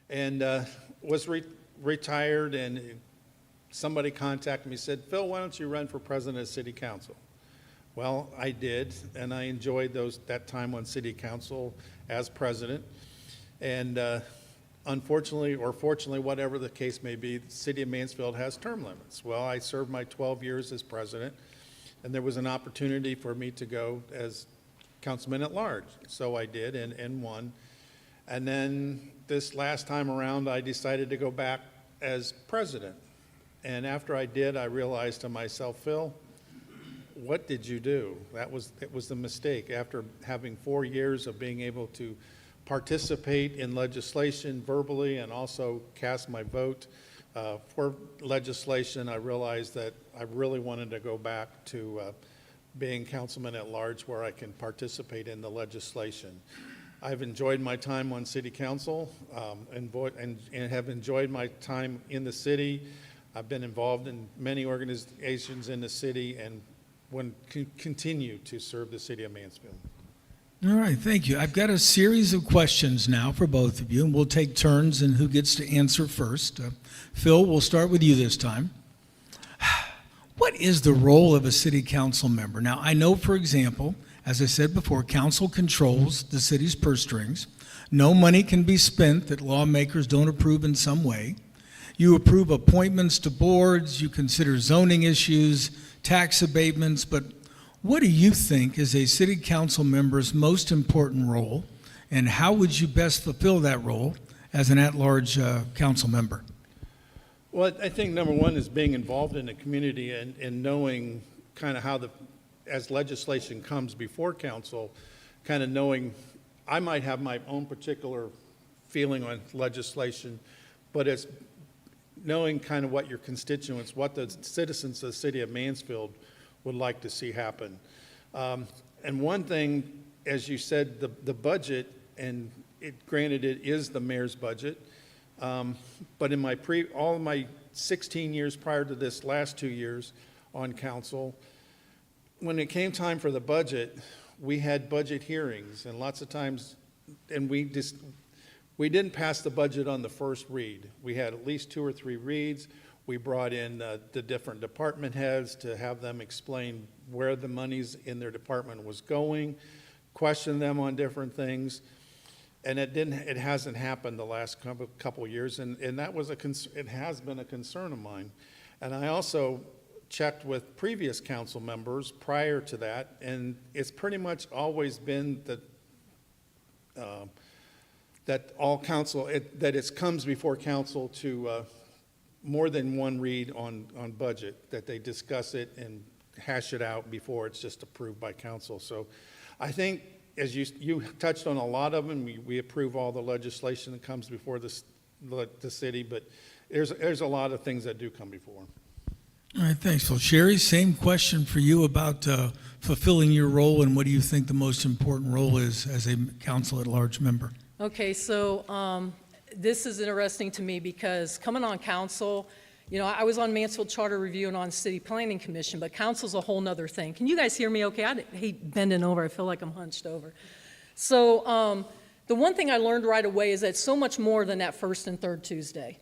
and was retired, and somebody contacted me and said, Phil, why don't you run for president of city council? Well, I did, and I enjoyed that time on city council as president. And unfortunately, or fortunately, whatever the case may be, the city of Mansfield has term limits. Well, I served my 12 years as president, and there was an opportunity for me to go as councilman at large. So I did, and won. And then this last time around, I decided to go back as president. And after I did, I realized to myself, Phil, what did you do? It was the mistake. After having 4 years of being able to participate in legislation verbally and also cast my vote for legislation, I realized that I really wanted to go back to being councilman at large where I can participate in the legislation. I've enjoyed my time on city council and have enjoyed my time in the city. I've been involved in many organizations in the city and continue to serve the city of Mansfield. All right, thank you. I've got a series of questions now for both of you, and we'll take turns in who gets to answer first. Phil, we'll start with you this time. What is the role of a city council member? Now, I know, for example, as I said before, council controls the city's purse strings. No money can be spent that lawmakers don't approve in some way. You approve appointments to boards, you consider zoning issues, tax abatements, but what do you think is a city council member's most important role, and how would you best fulfill that role as an at-large council member? Well, I think number one is being involved in the community and knowing kind of how as legislation comes before council, kind of knowing I might have my own particular feeling on legislation, but it's knowing kind of what your constituents, what the citizens of the city of Mansfield would like to see happen. And one thing, as you said, the budget, and granted it is the mayor's budget, but in all my 16 years prior to this last 2 years on council, when it came time for the budget, we had budget hearings, and lots of times, and we didn't pass the budget on the first read. We had at least 2 or 3 reads. We brought in the different department heads to have them explain where the monies in their department was going, question them on different things, and it hasn't happened the last couple of years, and that was it has been a concern of mine. And I also checked with previous council members prior to that, and it's pretty much always been that all council, that it comes before council to more than one read on budget, that they discuss it and hash it out before it's just approved by council. So I think, as you touched on a lot of them, we approve all the legislation that comes before the city, but there's a lot of things that do come before. All right, thanks, Phil. Sherry, same question for you about fulfilling your role, and what do you think the most important role is as a council at large member? Okay, so this is interesting to me because coming on council, you know, I was on Mansfield Charter Review and on City Planning Commission, but council's a whole nother thing. Can you guys hear me okay? I hate bending over. I feel like I'm hunched over. So the one thing I learned right away is that it's so much more than that first and third Tuesday.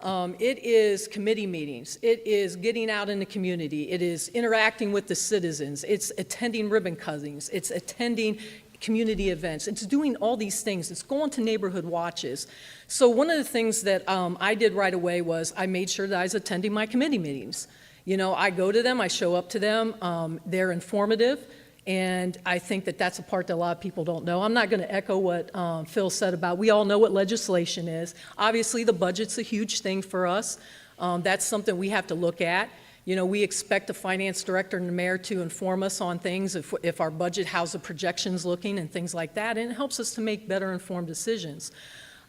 It is committee meetings. It is getting out in the community. It is interacting with the citizens. It's attending ribbon cuttings. It's attending community events. It's doing all these things. It's going to neighborhood watches. So one of the things that I did right away was I made sure that I was attending my committee meetings. You know, I go to them, I show up to them, they're informative, and I think that that's a part that a lot of people don't know. I'm not going to echo what Phil said about, we all know what legislation is. Obviously, the budget's a huge thing for us. That's something we have to look at. You know, we expect the finance director and the mayor to inform us on things, if our budget, how's the projections looking and things like that, and it helps us to make better informed decisions.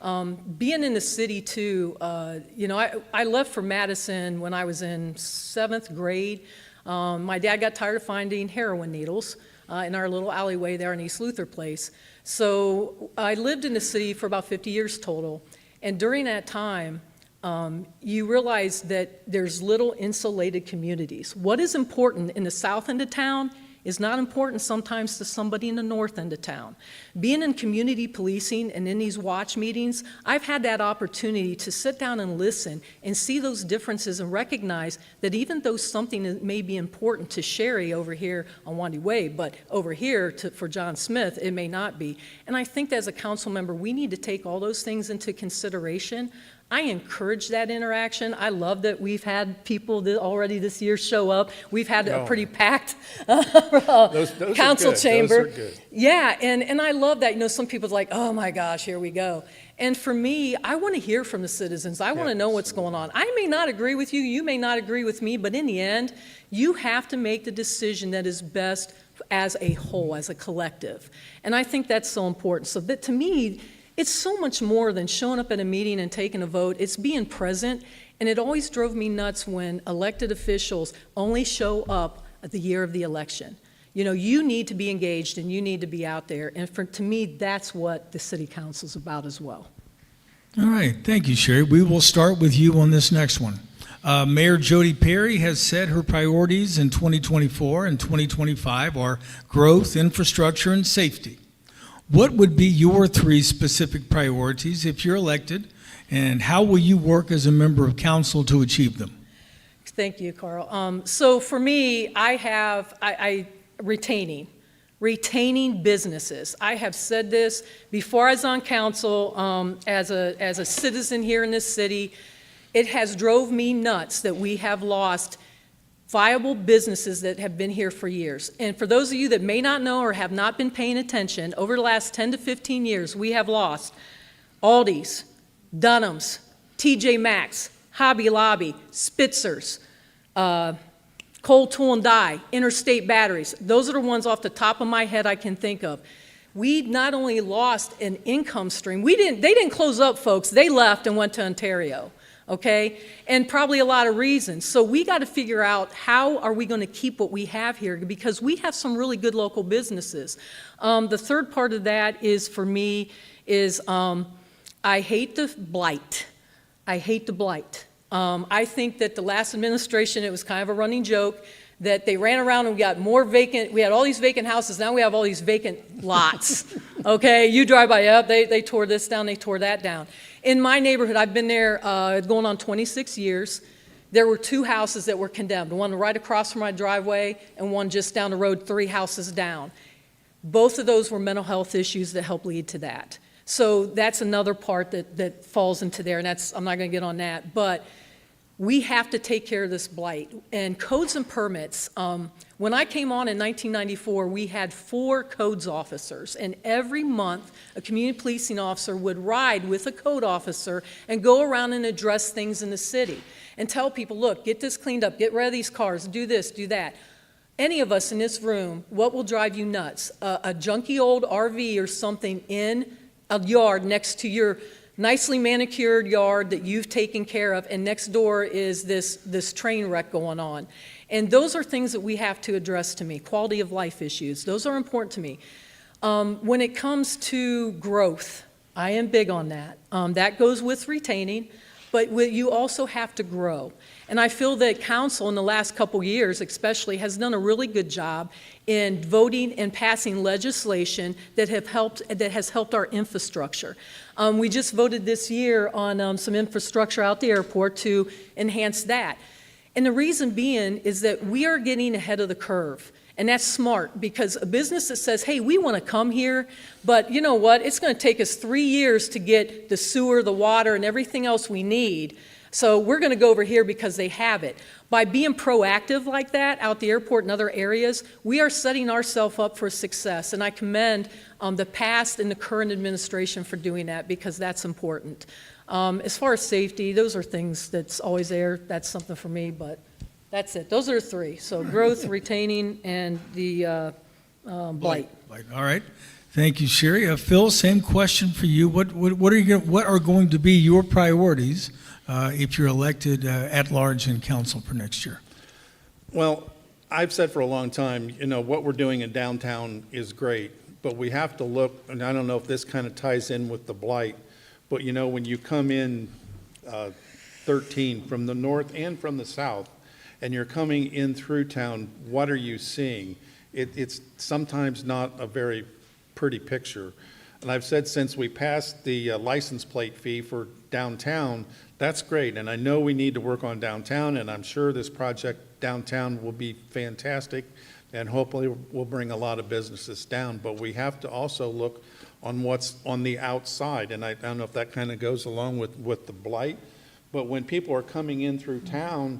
Being in the city too, you know, I left for Madison when I was in 7th grade. My dad got tired of finding heroin needles in our little alleyway there in East Luther Place. So I lived in the city for about 50 years total, and during that time, you realize that there's little insulated communities. What is important in the south end of town is not important sometimes to somebody in the north end of town. Being in community policing and in these watch meetings, I've had that opportunity to sit down and listen and see those differences and recognize that even though something that may be important to Sherry over here on Wandy Way, but over here for John Smith, it may not be. And I think that as a council member, we need to take all those things into consideration. I encourage that interaction. I love that we've had people that already this year show up. We've had a pretty packed Those council are good. chamber. Those are good. Yeah, and I love that. You know, some people's like, oh my gosh, here we go. And for me, I want to hear from the citizens. I want to know what's going on. I may not agree with you, you may not agree with me, but in the end, you have to make the decision that is best as a whole, as a collective. And I think that's so important. So that to me, it's so much more than showing up at a meeting and taking a vote. It's being present, and it always drove me nuts when elected officials only show up at the year of the election. You know, you need to be engaged and you need to be out there, and to me, that's what the city council's about as well. All right, thank you, Sherry. We will start with you on this next one. Mayor Jody Perry has said her priorities in 2024 and 2025 are growth, infrastructure, and safety. What would be your 3 specific priorities if you're elected, and how will you work as a member of council to achieve them? Thank you, Carl. So for me, retaining businesses. I have said this before I was on council, as a citizen here in this city. It has drove me nuts that we have lost viable businesses that have been here for years. And for those of you that may not know or have not been paying attention, over the last 10 to 15 years, we have lost Aldi's, Dunham's, TJ Maxx, Hobby Lobby, Spitzer's, Coal Tool and Die, Interstate Batteries. Those are the ones off the top of my head I can think of. We not only lost an income stream, they didn't close up, folks. They left and went to Ontario. Okay, and probably a lot of reasons. So we got to figure out how are we going to keep what we have here, because we have some really good local businesses. The third part of that is, for me, is I hate the blight. I hate the blight. I think that the last administration, it was kind of a running joke that they ran around and we had all these vacant houses, now we have all these vacant lots. Okay, you drive by, yep, they tore this down, they tore that down. In my neighborhood, I've been there going on 26 years. There were 2 houses that were condemned, one right across from my driveway and one just down the road, 3 houses down. Both of those were mental health issues that helped lead to that. So that's another part that falls into there, and I'm not going to get on that. But we have to take care of this blight. And codes and permits, when I came on in 1994, we had 4 codes officers, and every month a community policing officer would ride with a code officer and go around and address things in the city and tell people, look, get this cleaned up, get rid of these cars, do this, do that. Any of us in this room, what will drive you nuts? A junky old RV or something in a yard next to your nicely manicured yard that you've taken care of, and next door is this train wreck going on. And those are things that we have to address to me. Quality of life issues, those are important to me. When it comes to growth, I am big on that. That goes with retaining, but you also have to grow. And I feel that council in the last couple years especially has done a really good job in voting and passing legislation that has helped our infrastructure. We just voted this year on some infrastructure out the airport to enhance that. And the reason being is that we are getting ahead of the curve. And that's smart, because a business that says, hey, we want to come here, but you know what? It's going to take us 3 years to get the sewer, the water, and everything else we need. So we're going to go over here because they have it. By being proactive like that out the airport and other areas, we are setting ourselves up for success. And I commend the past and the current administration for doing that, because that's important. As far as safety, those are things that's always there. That's something for me, but that's it. Those are 3. So growth, retaining, and the blight. All right. Thank you, Sherry. Phil, same question for you. What are going to be your priorities if you're elected at large in council for next year? Well, I've said for a long time, you know, what we're doing in downtown is great, but we have to look, and I don't know if this kind of ties in with the blight, but you know, when you come in 13 from the north and from the south, and you're coming in through town, what are you seeing? it's sometimes not a very pretty picture. And I've said since we passed the license plate fee for downtown, that's great. And I know we need to work on downtown, and I'm sure this project downtown will be fantastic and hopefully will bring a lot of businesses down. But we have to also look on what's on the outside. And I don't know if that kind of goes along with the blight. But when people are coming in through town,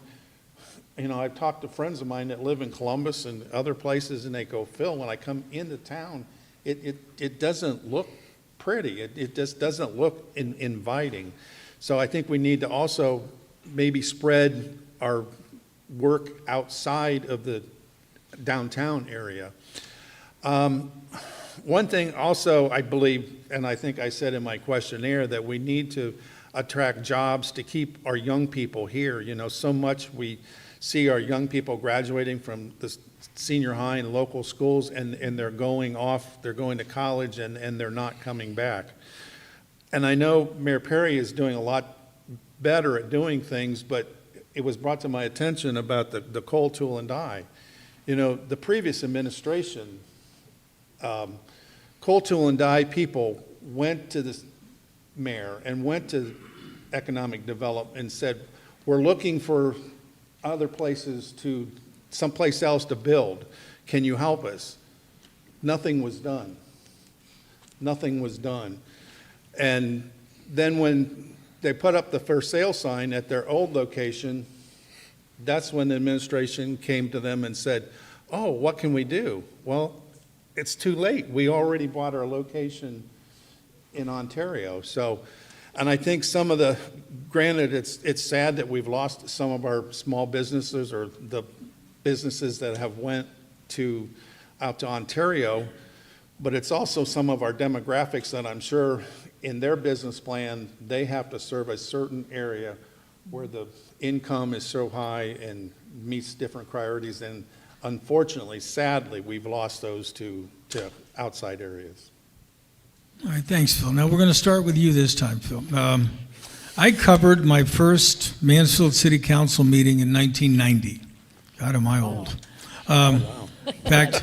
you know, I've talked to friends of mine that live in Columbus and other places, and they go, Phil, when I come into town, it doesn't look pretty. It just doesn't look inviting. So I think we need to also maybe spread our work outside of the downtown area. One thing also, I believe, and I think I said in my questionnaire, that we need to attract jobs to keep our young people here. You know, so much we see our young people graduating from the senior high and local schools, and they're going off, they're going to college, and they're not coming back. And I know Mayor Perry is doing a lot better at doing things, but it was brought to my attention about the coal, tool, and die. You know, the previous administration, coal, tool, and die people went to the mayor and went to economic development and said, we're looking for other places to, someplace else to build. Can you help us? Nothing was done. Nothing was done. And then when they put up the for sale sign at their old location, that's when the administration came to them and said, oh, what can we do? Well, it's too late. We already bought our location in Ontario. So, and I think some of the, granted, it's sad that we've lost some of our small businesses or the businesses that have went out to Ontario, but it's also some of our demographics that I'm sure in their business plan, they have to serve a certain area where the income is so high and meets different priorities. And unfortunately, sadly, we've lost those to outside areas. All right, thanks, Phil. Now we're going to start with you this time, Phil. I covered my first Mansfield City Council meeting in 1990. God, am I old. In fact,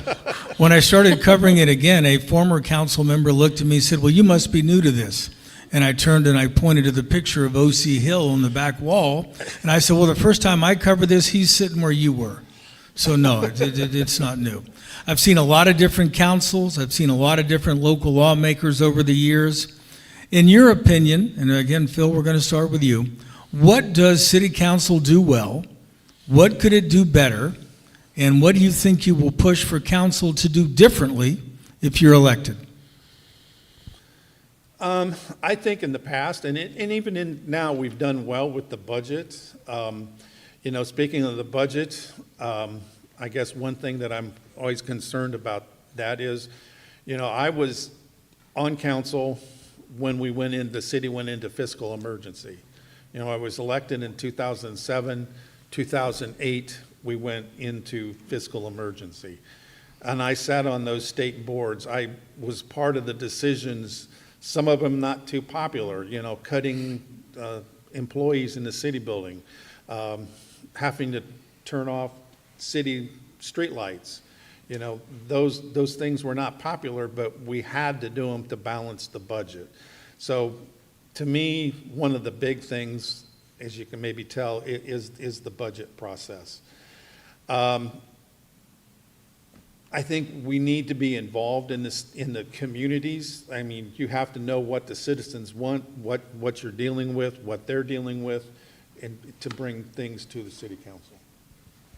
when I started covering it again, a former council member looked at me and said, well, you must be new to this. And I turned and I pointed to the picture of O.C. Hill on the back wall. And I said, well, the first time I covered this, he's sitting where you were. So no, it's not new. I've seen a lot of different councils. I've seen a lot of different local lawmakers over the years. In your opinion, and again, Phil, we're going to start with you, what does City Council do well? What could it do better? And what do you think you will push for council to do differently if you're elected? I think in the past, and even in now, we've done well with the budget. You know, speaking of the budget, I guess one thing that I'm always concerned about that is, you know, I was on council when the city went into fiscal emergency. You know, I was elected in 2007, 2008, we went into fiscal emergency. And I sat on those state boards. I was part of the decisions, some of them not too popular, you know, cutting employees in the city building, having to turn off city streetlights. You know, those things were not popular, but we had to do them to balance the budget. So to me, one of the big things, as you can maybe tell, is the budget process. I think we need to be involved in the communities. I mean, you have to know what the citizens want, what you're dealing with, what they're dealing with, and to bring things to the city council.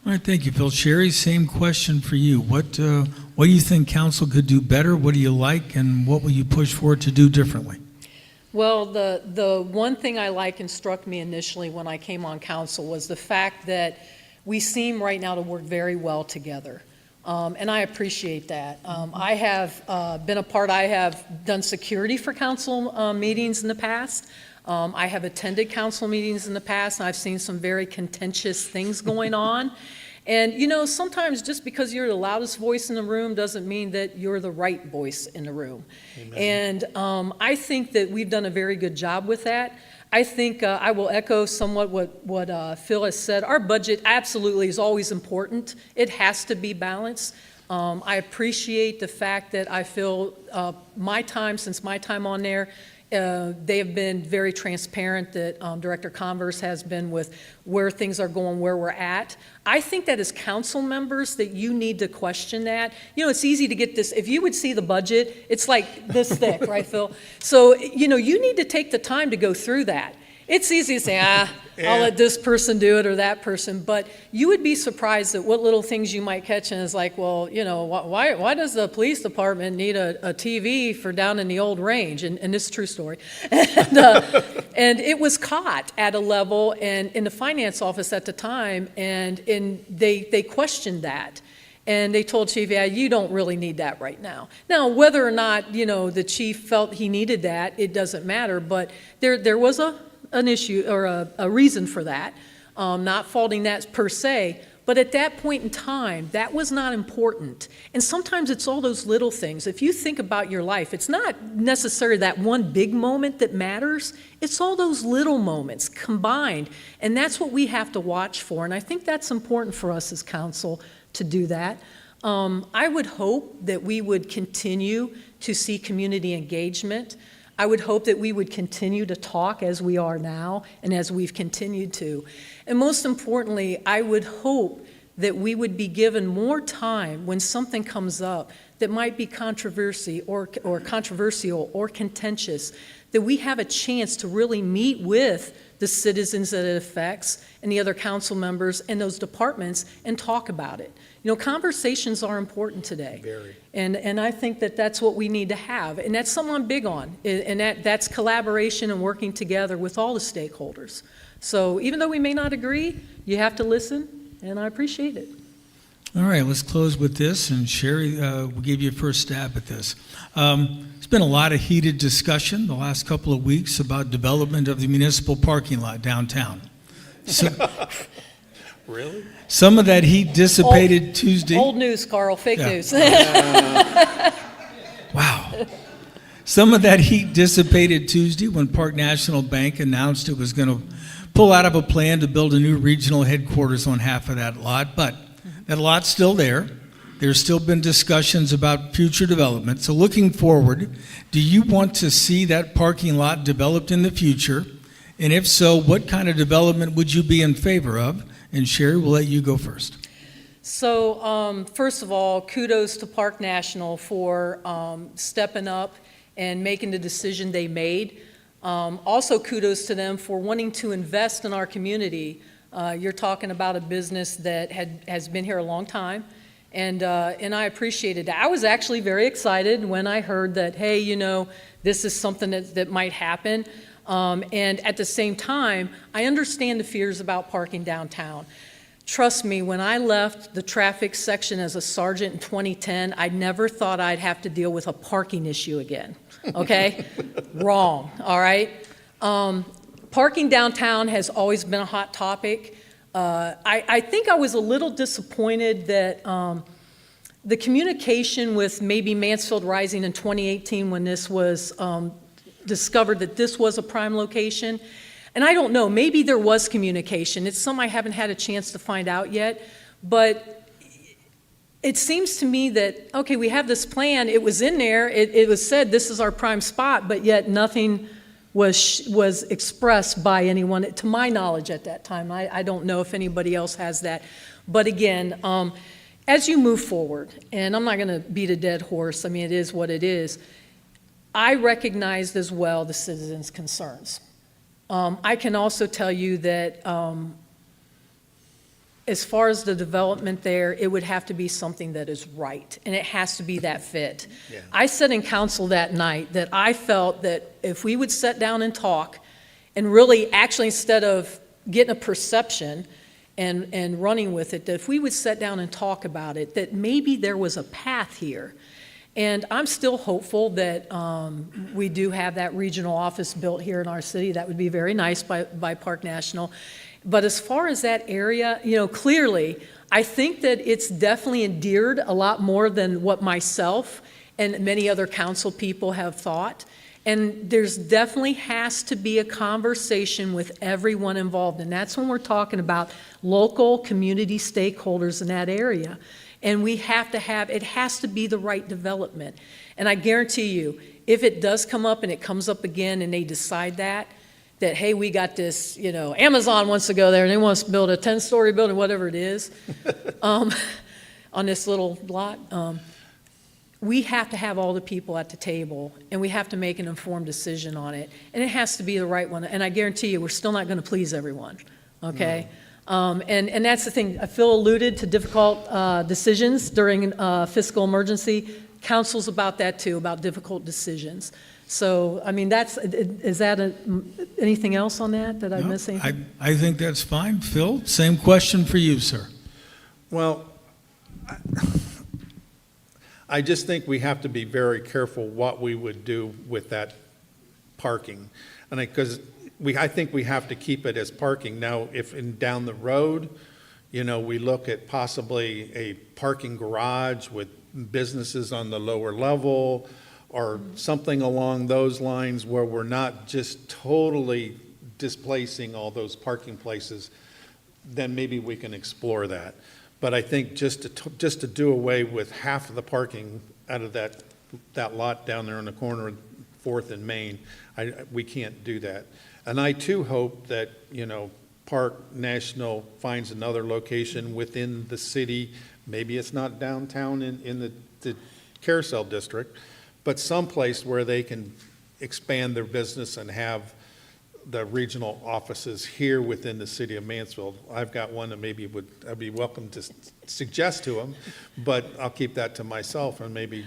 All right, thank you, Phil. Sherry, same question for you. What do you think council could do better? What do you like, and what will you push for it to do differently? Well, the one thing I like and struck me initially when I came on council was the fact that we seem right now to work very well together. And I appreciate that. I have been a part, I have done security for council meetings in the past. I have attended council meetings in the past, and I've seen some very contentious things going on. And, you know, sometimes just because you're the loudest voice in the room doesn't mean that you're the right voice in the room. Amen. And I think that we've done a very good job with that. I think I will echo somewhat what Phil has said. Our budget absolutely is always important. It has to be balanced. I appreciate the fact that I feel since my time on there, they have been very transparent, that Director Converse has been with where things are going, where we're at. I think that as council members that you need to question that. You know, it's easy to get this, if you would see the budget, it's like this thick, right, Phil? So, you know, you need to take the time to go through that. It's easy to say, I'll let this person do it or that person, but you would be surprised at what little things you might catch, and it's like, well, you know, why does the police department need a TV for down in the old range? And this is a true story. And it was caught at a level and in the finance office at the time, and they questioned that. And they told Chief, yeah, you don't really need that right now. Now, whether or not, you know, the chief felt he needed that, it doesn't matter, but there was an issue or a reason for that, not faulting that per se, but at that point in time, that was not important. And sometimes it's all those little things. If you think about your life, it's not necessarily that one big moment that matters, it's all those little moments combined, and that's what we have to watch for, and I think that's important for us as council to do that. I would hope that we would continue to see community engagement. I would hope that we would continue to talk as we are now and as we've continued to. And most importantly, I would hope that we would be given more time when something comes up that might be controversial or contentious, that we have a chance to really meet with the citizens that it affects and the other council members and those departments and talk about it. You know, conversations are important today. Very. And I think that that's what we need to have. And that's something I'm big on. And that's collaboration and working together with all the stakeholders. So even though we may not agree, you have to listen, and I appreciate it. All right, let's close with this, and Sherry, we'll give you a first stab at this. There's been a lot of heated discussion the last couple of weeks about development of the municipal parking lot downtown. So, Really? some of that heat dissipated Tuesday. Old news, Carl, fake Yeah. news. Wow. Some of that heat dissipated Tuesday when Park National Bank announced it was going to pull out of a plan to build a new regional headquarters on half of that lot, but that lot's still there. There's still been discussions about future development. So looking forward, do you want to see that parking lot developed in the future? And if so, what kind of development would you be in favor of? And Sherry, we'll let you go first. So first of all, kudos to Park National for stepping up and making the decision they made. Also kudos to them for wanting to invest in our community. You're talking about a business that has been here a long time, and I appreciated that. I was actually very excited when I heard that, hey, you know, this is something that might happen. And at the same time, I understand the fears about parking downtown. Trust me, when I left the traffic section as a sergeant in 2010, I never thought I'd have to deal with a parking issue again, okay? Wrong, all right? Parking downtown has always been a hot topic. I think I was a little disappointed that the communication with maybe Mansfield Rising in 2018 when this was discovered that this was a prime location. And I don't know, maybe there was communication. It's something I haven't had a chance to find out yet. But it seems to me that, okay, we have this plan. It was in there. It was said this is our prime spot, but yet nothing was expressed by anyone, to my knowledge at that time. I don't know if anybody else has that. But again, as you move forward, and I'm not going to beat a dead horse. I mean, it is what it is. I recognized as well the citizens' concerns. I can also tell you that as far as the development there, it would have to be something that is right, and it has to be that fit. Yeah. I said in council that night that I felt that if we would sit down and talk, and really actually instead of getting a perception and running with it, that if we would sit down and talk about it, that maybe there was a path here. And I'm still hopeful that we do have that regional office built here in our city. That would be very nice by Park National. But as far as that area, you know, clearly, I think that it's definitely endeared a lot more than what myself and many other council people have thought. And there's definitely has to be a conversation with everyone involved, and that's when we're talking about local community stakeholders in that area. And we have to have, it has to be the right development. And I guarantee you, if it does come up and it comes up again and they decide that, hey, we got this, Amazon wants to go there and they want us to build a 10-story building, whatever it is, on this little lot, we have to have all the people at the table and we have to make an informed decision on it. And it has to be the right one. And I guarantee you, we're still not going to please everyone, okay? No. And that's the thing. Phil alluded to difficult decisions during fiscal emergency. Council's about that too, about difficult decisions. So, I mean, is that anything else on that I'm missing? I think that's fine. Phil, same question for you, sir. Well, I just think we have to be very careful what we would do with that parking. And because I think we have to keep it as parking. Now, if down the road, we look at possibly a parking garage with businesses on the lower level or something along those lines where we're not just totally displacing all those parking places, then maybe we can explore that. But I think just to do away with half of the parking out of that lot down there on the corner of 4th and Main, we can't do that. And I too hope that, Park National finds another location within the city. Maybe it's not downtown in the Carousel District, but someplace where they can expand their business and have the regional offices here within the city of Mansfield. I've got one that maybe I'd be welcome to suggest to them, but I'll keep that to myself and maybe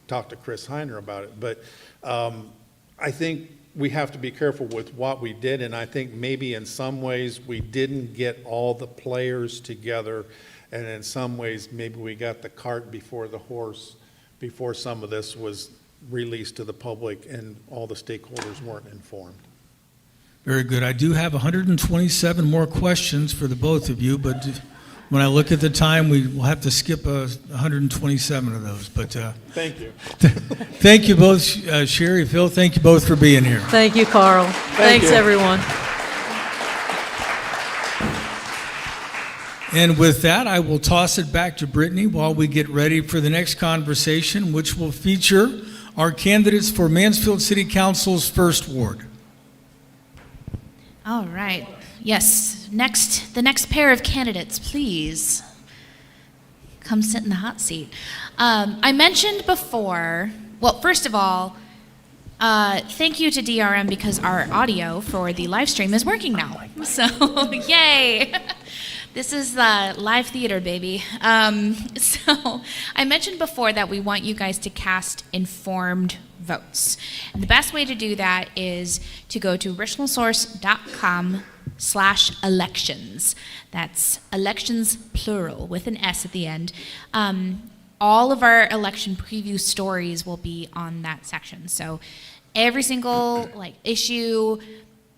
talk to Chris Heiner about it. But I think we have to be careful with what we did, and I think maybe in some ways we didn't get all the players together, and in some ways maybe we got the cart before the horse before some of this was released to the public and all the stakeholders weren't informed. Very good. I do have 127 more questions for the both of you, but when I look at the time, we will have to skip 127 of those. But thank you. Thank you both, Sherry, Phil. Thank you both for being here. Thank you, Carl. Thanks, everyone. And with that, I will toss it back to Brittany while we get ready for the next conversation, which will feature our candidates for Mansfield City Council's first ward. All right. Yes. The next pair of candidates, please come sit in the hot seat. I mentioned before, well, first of all, thank you to DRM because our audio for the live stream is working now. So, yay. This is live theater, baby. So I mentioned before that we want you guys to cast informed votes. And the best way to do that is to go to richlandsource.com/elections. That's elections plural with an S at the end. All of our election preview stories will be on that section. So every single issue,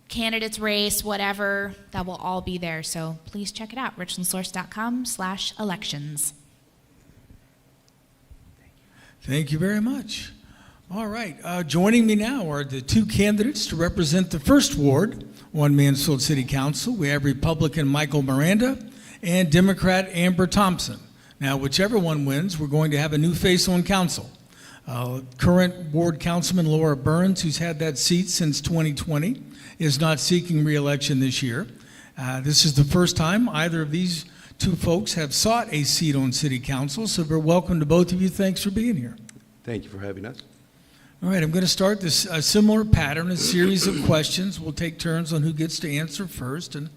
candidates race, whatever, that will all be there. So please check it out, richlandsource.com/elections. Thank you very much. All right, joining me now are the two candidates to represent the first ward on Mansfield City Council. We have Republican Michael Miranda and Democrat Amber Thompson. Now, whichever one wins, we're going to have a new face on council. Current ward councilman Laura Burns, who's had that seat since 2020, is not seeking re-election this year. This is the first time either of these two folks have sought a seat on City Council, so we're welcome to both of you. Thanks for being here. Thank you for having us. All right, I'm going to start this similar pattern, a series of questions. We'll take turns on who gets to answer first. And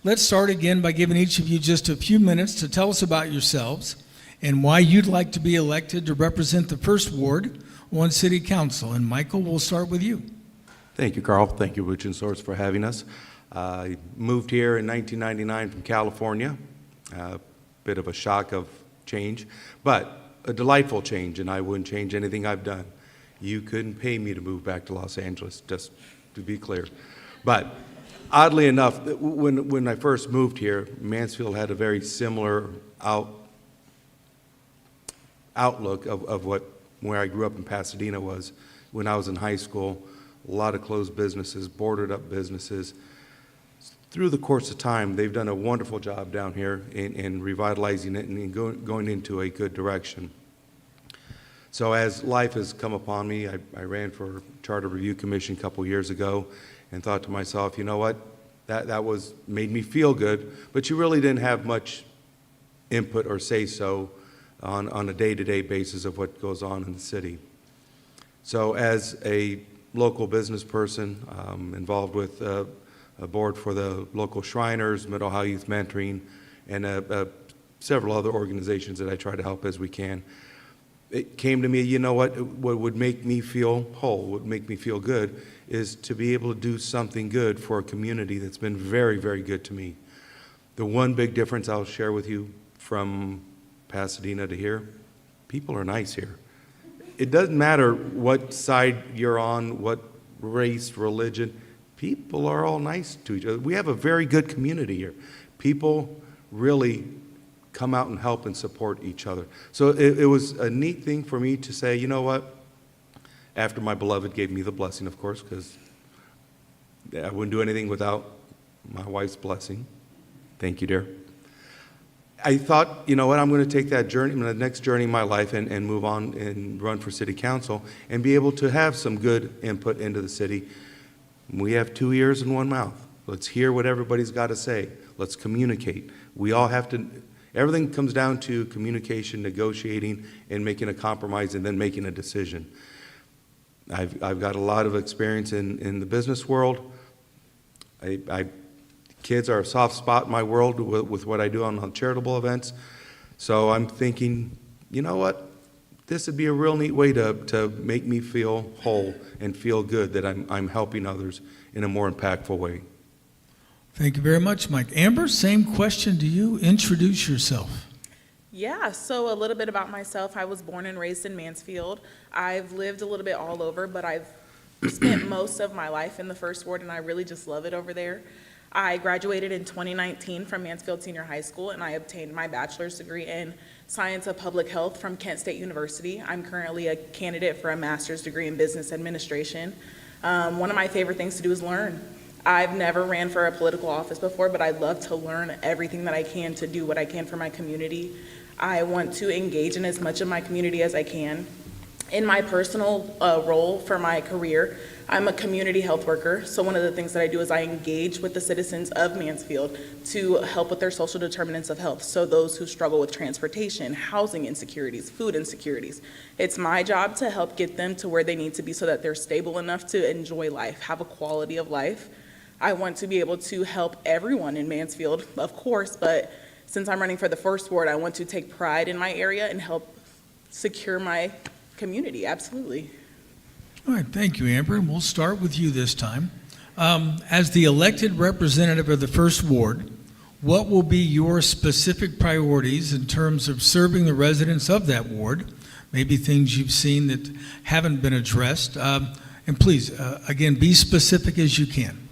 let's start again by giving each of you just a few minutes to tell us about yourselves and why you'd like to be elected to represent the first ward on City Council. And Michael, we'll start with you. Thank you, Carl. Thank you, Richland Source, for having us. I moved here in 1999 from California. Bit of a shock of change, but a delightful change, and I wouldn't change anything I've done. You couldn't pay me to move back to Los Angeles, just to be clear. But oddly enough, when I first moved here, Mansfield had a very similar outlook of where I grew up in Pasadena was when I was in high school, a lot of closed businesses, boarded up businesses. Through the course of time, they've done a wonderful job down here in revitalizing it and in going into a good direction. So as life has come upon me, I ran for Charter Review Commission a couple years ago and thought to myself, you know what, that made me feel good, but you really didn't have much input or say-so on a day-to-day basis of what goes on in the city. So as a local business person involved with a board for the local Shriners, Middle Ohio Youth Mentoring, and several other organizations that I try to help as we can, it came to me, you know what would make me feel whole, would make me feel good, is to be able to do something good for a community that's been very, very good to me. The one big difference I'll share with you from Pasadena to here, people are nice here. It doesn't matter what side you're on, what race, religion, people are all nice to each other. We have a very good community here. People really come out and help and support each other. So it was a neat thing for me to say, you know what, after my beloved gave me the blessing, of course, because I wouldn't do anything without my wife's blessing. Thank you, dear. I thought, you know what, I'm going to take that journey, the next journey in my life, and move on and run for city council and be able to have some good input into the city. We have 2 ears and 1 mouth. Let's hear what everybody's got to say. Let's communicate. We all have to, everything comes down to communication, negotiating, and making a compromise, and then making a decision. I've got a lot of experience in the business world. Kids are a soft spot in my world with what I do on charitable events. So I'm thinking, you know what? This would be a real neat way to make me feel whole and feel good that I'm helping others in a more impactful way. Thank you very much, Mike. Amber, same question to you. Introduce yourself. Yeah, so a little bit about myself. I was born and raised in Mansfield. I've lived a little bit all over, but I've spent most of my life in the First Ward, and I really just love it over there. I graduated in 2019 from Mansfield Senior High School, and I obtained my bachelor's degree in Science of Public Health from Kent State University. I'm currently a candidate for a master's degree in Business Administration. One of my favorite things to do is learn. I've never ran for a political office before, but I love to learn everything that I can to do what I can for my community. I want to engage in as much of my community as I can. In my personal role for my career, I'm a community health worker, so one of the things that I do is I engage with the citizens of Mansfield to help with their social determinants of health, so those who struggle with transportation, housing insecurities, food insecurities. It's my job to help get them to where they need to be so that they're stable enough to enjoy life, have a quality of life. I want to be able to help everyone in Mansfield, of course, but since I'm running for the First Ward, I want to take pride in my area and help secure my community, absolutely. All right, thank you, Amber. And we'll start with you this time. As the elected representative of the First Ward, what will be your specific priorities in terms of serving the residents of that ward? Maybe things you've seen that haven't been addressed. And please, again, be specific as you can.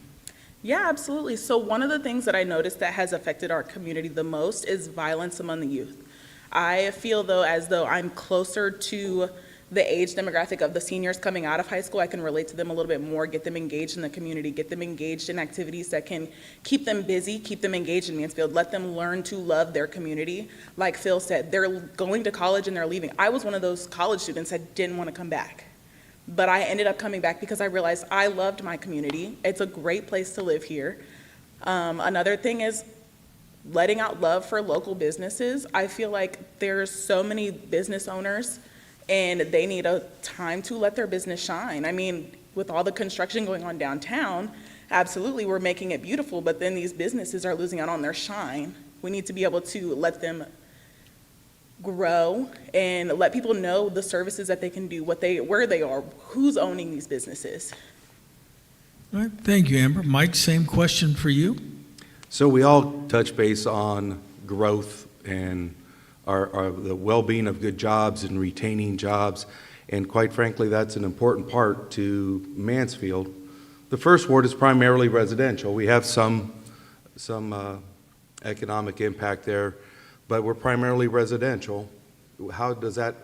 Yeah, absolutely. So one of the things that I noticed that has affected our community the most is violence among the youth. I feel as though I'm closer to the age demographic of the seniors coming out of high school. I can relate to them a little bit more, get them engaged in the community, get them engaged in activities that can keep them busy, keep them engaged in Mansfield, let them learn to love their community. Like Phil said, they're going to college and they're leaving. I was one of those college students that didn't want to come back. But I ended up coming back because I realized I loved my community. It's a great place to live here. Another thing is letting out love for local businesses. I feel like there's so many business owners and they need a time to let their business shine. I mean, with all the construction going on downtown, absolutely we're making it beautiful, but then these businesses are losing out on their shine. We need to be able to let them grow and let people know the services that they can do, where they are, who's owning these businesses. All right, thank you, Amber. Mike, same question for you. So we all touch base on growth and the well-being of good jobs and retaining jobs, and quite frankly, that's an important part to Mansfield. The First Ward is primarily residential. We have some economic impact there, but we're primarily residential. How does that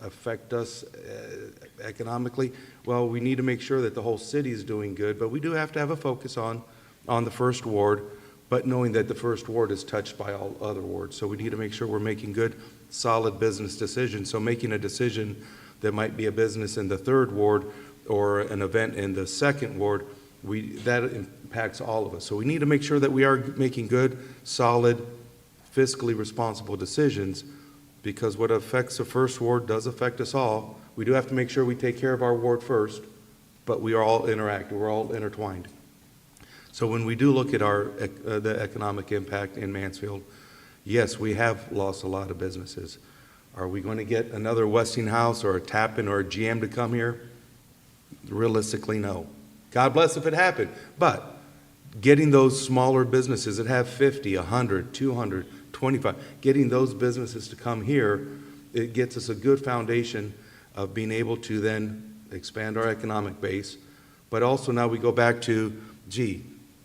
affect us economically? Well, we need to make sure that the whole city is doing good, but we do have to have a focus on the first ward, but knowing that the first ward is touched by all other wards. So we need to make sure we're making good, solid business decisions. So making a decision that might be a business in the third ward or an event in the second ward, that impacts all of us. So we need to make sure that we are making good, solid, fiscally responsible decisions, because what affects the first ward does affect us all. We do have to make sure we take care of our ward first, but we are all interactive, we're all intertwined. So when we do look at the economic impact in Mansfield, yes, we have lost a lot of businesses. Are we going to get another Westinghouse or a Tappan or a GM to come here? Realistically, no. God bless if it happened. But getting those smaller businesses that have 50, 100, 200, 25, getting those businesses to come here, it gets us a good foundation of being able to then expand our economic base. But also now we go back to,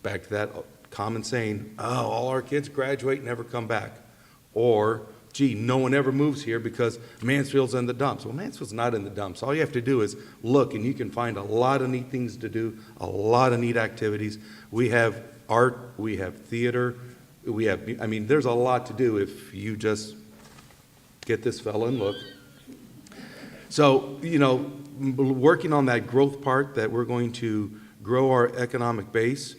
back to that common saying, oh, all our kids graduate and never come back. Or, no one ever moves here because Mansfield's in the dumps. Well, Mansfield's not in the dumps. All you have to do is look, and you can find a lot of neat things to do, a lot of neat activities. We have art, we have theater, there's a lot to do if you just get this fella and look. So, working on that growth part, that we're going to grow our economic base,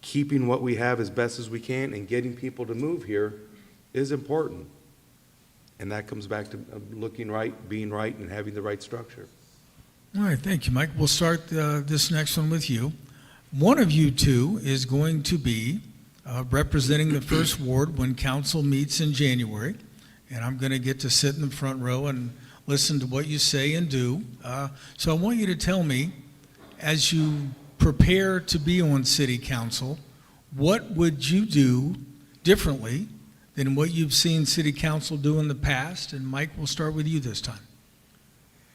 keeping what we have as best as we can, and getting people to move here is important. And that comes back to looking right, being right, and having the right structure. All right, thank you, Mike. We'll start this next one with you. One of you two is going to be representing the first ward when council meets in January, and I'm going to get to sit in the front row and listen to what you say and do. So I want you to tell me, as you prepare to be on city council, what would you do differently than what you've seen city council do in the past? And Mike, we'll start with you this time.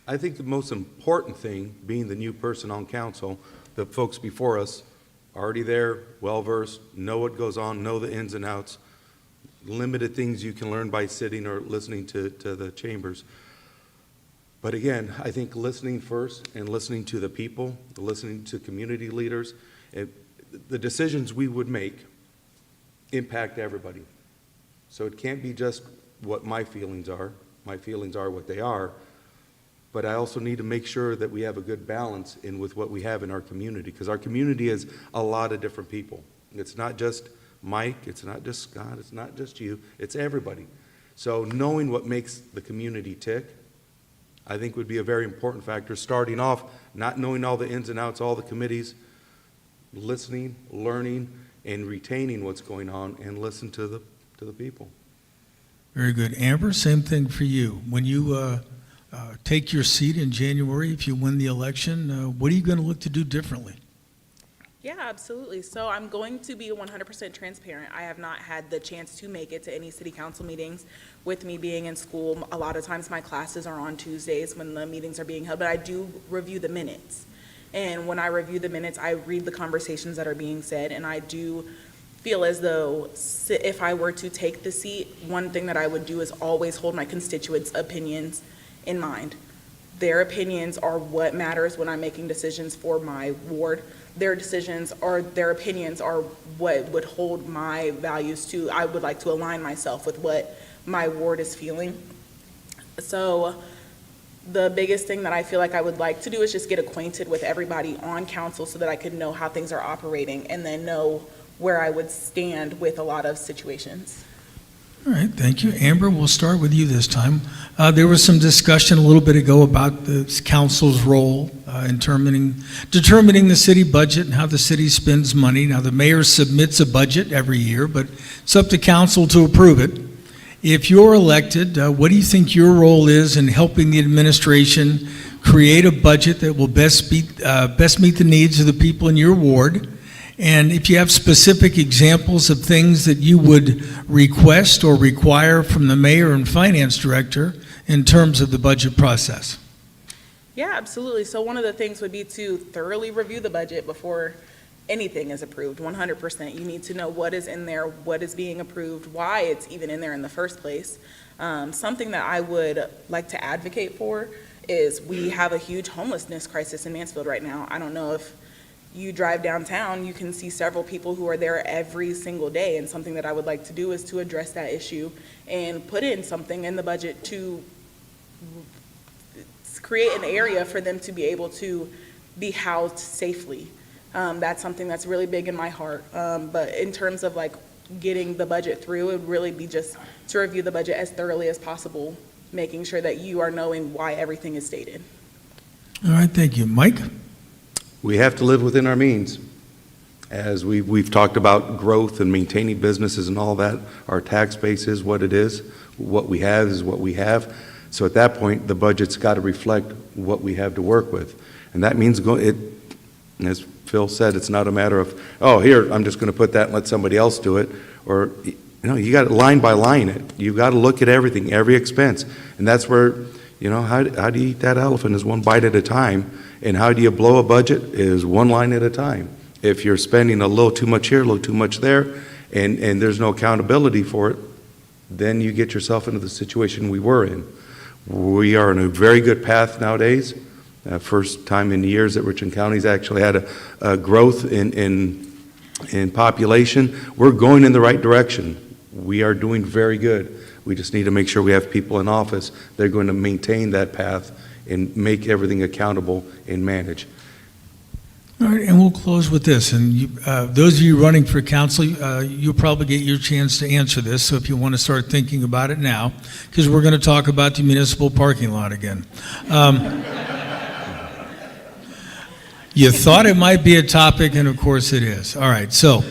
I think the most important thing, being the new person on council, the folks before us, already there, well-versed, know what goes on, know the ins and outs, limited things you can learn by sitting or listening to the chambers. But again, I think listening first and listening to the people, listening to community leaders, the decisions we would make impact everybody. So it can't be just what my feelings are. My feelings are what they are. But I also need to make sure that we have a good balance with what we have in our community, because our community is a lot of different people. It's not just Mike, it's not just Scott, it's not just you, it's everybody. So knowing what makes the community tick, I think would be a very important factor. Starting off, not knowing all the ins and outs, all the committees, listening, learning, and retaining what's going on, and listen to the people. Very good. Amber, same thing for you. When you take your seat in January, if you win the election, what are you going to look to do differently? Yeah, absolutely. So I'm going to be 100% transparent. I have not had the chance to make it to any city council meetings. With me being in school, a lot of times my classes are on Tuesdays when the meetings are being held, but I do review the minutes. And when I review the minutes, I read the conversations that are being said, and I do feel as though if I were to take the seat, one thing that I would do is always hold my constituents' opinions in mind. Their opinions are what matters when I'm making decisions for my ward. Their opinions are what would hold my values to. I would like to align myself with what my ward is feeling. So the biggest thing that I feel like I would like to do is just get acquainted with everybody on council so that I could know how things are operating and then know where I would stand with a lot of situations. All right, thank you. Amber, we'll start with you this time. There was some discussion a little bit ago about the council's role in determining the city budget and how the city spends money. Now, the mayor submits a budget every year, but it's up to council to approve it. If you're elected, what do you think your role is in helping the administration create a budget that will best meet the needs of the people in your ward? And if you have specific examples of things that you would request or require from the mayor and finance director in terms of the budget process. Yeah, absolutely. So one of the things would be to thoroughly review the budget before anything is approved, 100%. You need to know what is in there, what is being approved, why it's even in there in the first place. Something that I would like to advocate for is we have a huge homelessness crisis in Mansfield right now. I don't know if you drive downtown, you can see several people who are there every single day, and something that I would like to do is to address that issue and put in something in the budget to create an area for them to be able to be housed safely. That's something that's really big in my heart. But in terms of like getting the budget through, it would really be just to review the budget as thoroughly as possible, making sure that you are knowing why everything is stated. All right, thank you. Mike? We have to live within our means. As we've talked about growth and maintaining businesses and all that, our tax base is what it is. What we have is what we have. So at that point, the budget's got to reflect what we have to work with. And that means, as Phil said, it's not a matter of, oh, here, I'm just going to put that and let somebody else do it. Or, you got to line by line it. You've got to look at everything, every expense. And that's where, how do you eat that elephant is one bite at a time. And how do you blow a budget is one line at a time. If you're spending a little too much here, a little too much there, and there's no accountability for it, then you get yourself into the situation we were in. We are on a very good path nowadays. First time in years that Richland County's actually had a growth in population. We're going in the right direction. We are doing very good. We just need to make sure we have people in office that are going to maintain that path and make everything accountable and manage. All right, and we'll close with this. And those of you running for council, you'll probably get your chance to answer this. So if you want to start thinking about it now, because we're going to talk about the municipal parking lot again. You thought it might be a topic, and of course it is. All right, so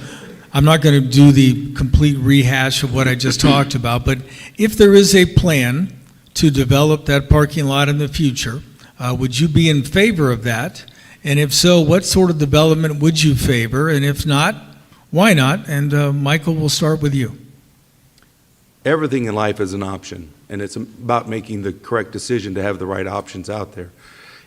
I'm not going to do the complete rehash of what I just talked about, but if there is a plan to develop that parking lot in the future, would you be in favor of that? And if so, what sort of development would you favor? And if not, why not? And Michael, we'll start with you. Everything in life is an option, and it's about making the correct decision to have the right options out there.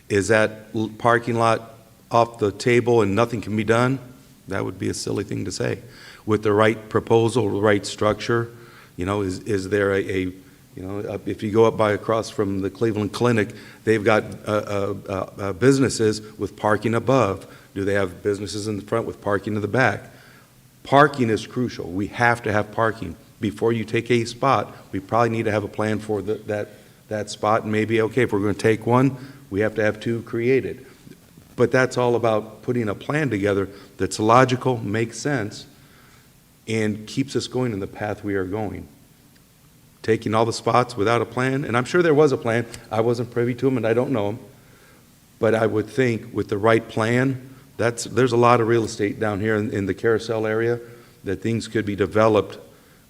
Is that parking lot off the table and nothing can be done? That would be a silly thing to say. With the right proposal, the right structure, is there if you go up by across from the Cleveland Clinic, they've got businesses with parking above. Do they have businesses in the front with parking in the back? Parking is crucial. We have to have parking. Before you take a spot, we probably need to have a plan for that spot, and maybe, okay, if we're going to take one, we have to have two created. But that's all about putting a plan together that's logical, makes sense, and keeps us going in the path we are going. Taking all the spots without a plan, and I'm sure there was a plan. I wasn't privy to them, and I don't know them. But I would think with the right plan, there's a lot of real estate down here in the Carousel area that things could be developed.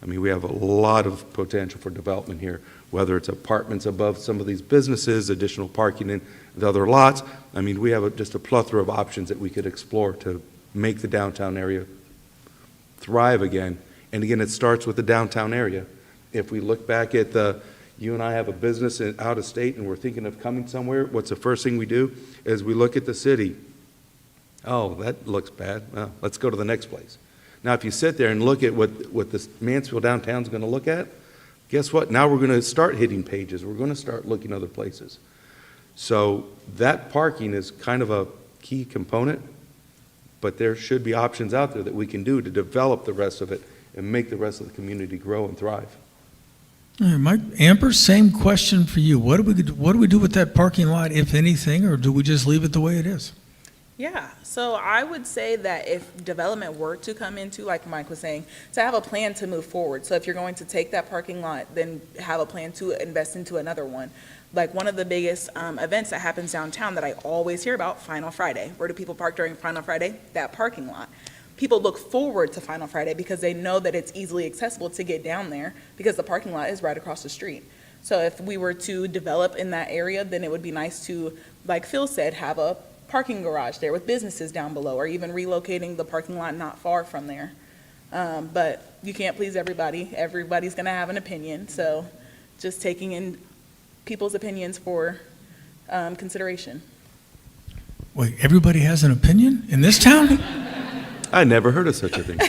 I mean, we have a lot of potential for development here, whether it's apartments above some of these businesses, additional parking in the other lots. I mean, we have just a plethora of options that we could explore to make the downtown area thrive again. And again, it starts with the downtown area. If we look back at you and I have a business out of state and we're thinking of coming somewhere, what's the first thing we do is we look at the city. Oh, that looks bad. Well, let's go to the next place. Now, if you sit there and look at what this Mansfield downtown is going to look at, guess what? Now we're going to start hitting pages. We're going to start looking other places. So that parking is kind of a key component, but there should be options out there that we can do to develop the rest of it and make the rest of the community grow and thrive. All right, Mike, Amber, same question for you. What do we do with that parking lot, if anything, or do we just leave it the way it is? Yeah, so I would say that if development were to come into, like Mike was saying, to have a plan to move forward. So if you're going to take that parking lot, then have a plan to invest into another one. Like one of the biggest events that happens downtown that I always hear about, Final Friday. Where do people park during Final Friday? That parking lot. People look forward to Final Friday because they know that it's easily accessible to get down there because the parking lot is right across the street. So if we were to develop in that area, then it would be nice to, like Phil said, have a parking garage there with businesses down below, or even relocating the parking lot not far from there. But you can't please everybody. Everybody's going to have an opinion. So just taking in people's opinions for consideration. Wait, everybody has an opinion in this town? I never heard of such a thing.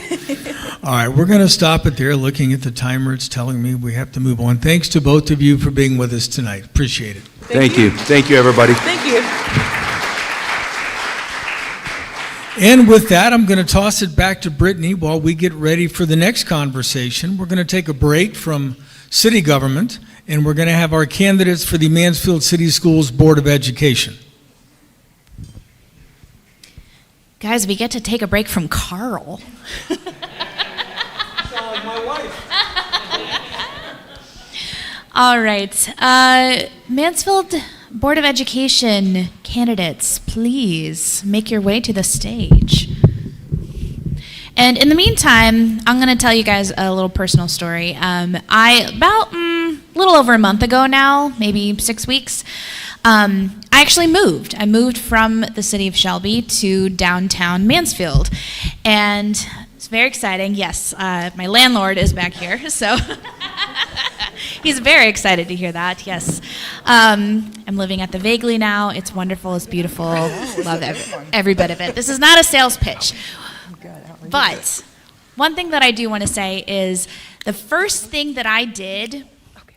All right, we're going to stop it there. Looking at the timer, it's telling me we have to move on. Thanks to both of you for being with us tonight. Appreciate it. Thank you. Thank you, everybody. Thank you. And with that, I'm going to toss it back to Brittany while we get ready for the next conversation. We're going to take a break from city government, and we're going to have our candidates for the Mansfield City Schools Board of Education. Guys, we get to take a break from Carl. All right. Mansfield Board of Education candidates, please make your way to the stage. And in the meantime, I'm going to tell you guys a little personal story. About a little over a month ago now, maybe 6 weeks, I actually moved. I moved from the city of Shelby to downtown Mansfield. And it's very exciting. Yes, my landlord is back here, so he's very excited to hear that, yes. I'm living at the Vaguely now. It's wonderful. It's beautiful. Love every bit of it. This is not a sales pitch. But one thing that I do want to say is the first thing that I did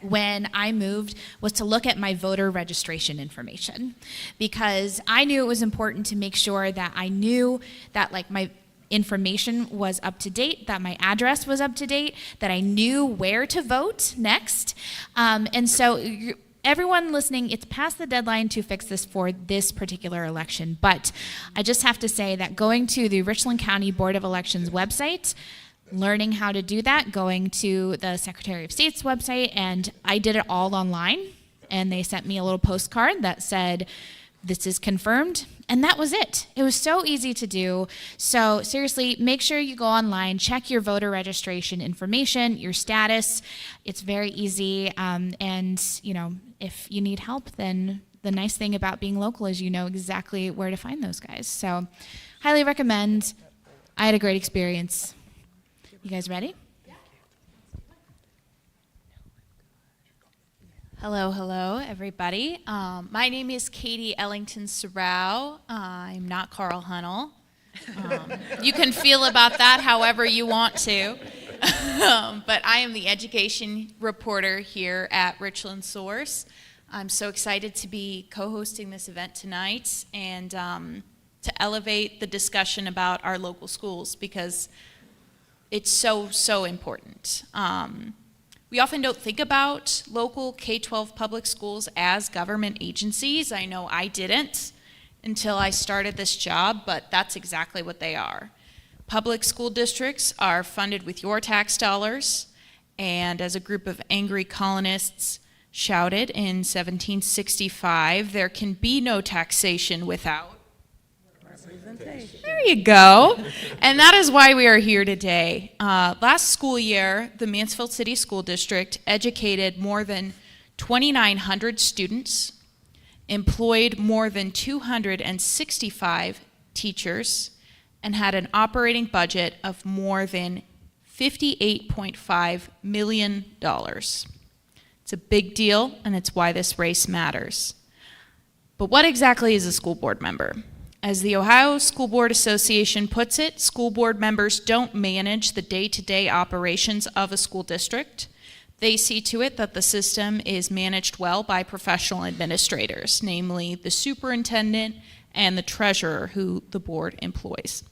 when I moved was to look at my voter registration information, because I knew it was important to make sure that I knew that like my information was up to date, that my address was up to date, that I knew where to vote next. And so everyone listening, it's past the deadline to fix this for this particular election, but I just have to say that going to the Richland County Board of Elections website, learning how to do that, going to the Secretary of State's website, and I did it all online, and they sent me a little postcard that said, "This is confirmed," and that was it. It was so easy to do. So seriously, make sure you go online, check your voter registration information, your status. It's very easy, and you know, if you need help, then the nice thing about being local is you know exactly where to find those guys. So highly recommend. I had a great experience. You guys ready? Hello, everybody. My name is Katie Ellington Sorrow. I'm not Carl Hunnell. You can feel about that however you want to. But I am the education reporter here at Richland Source. I'm so excited to be co-hosting this event tonight and to elevate the discussion about our local schools, because it's so important. We often don't think about local K-12 public schools as government agencies. I know I didn't until I started this job, but that's exactly what they are. Public school districts are funded with your tax dollars, and as a group of angry colonists shouted in 1765, there can be no taxation without. There you go. And that is why we are here today. Last school year, the Mansfield City School District educated more than 2,900 students, employed more than 265 teachers, and had an operating budget of more than $58.5 million. It's a big deal, and it's why this race matters. But what exactly is a school board member? As the Ohio School Board Association puts it, school board members don't manage the day-to-day operations of a school district. They see to it that the system is managed well by professional administrators, namely the superintendent and the treasurer who the board employs.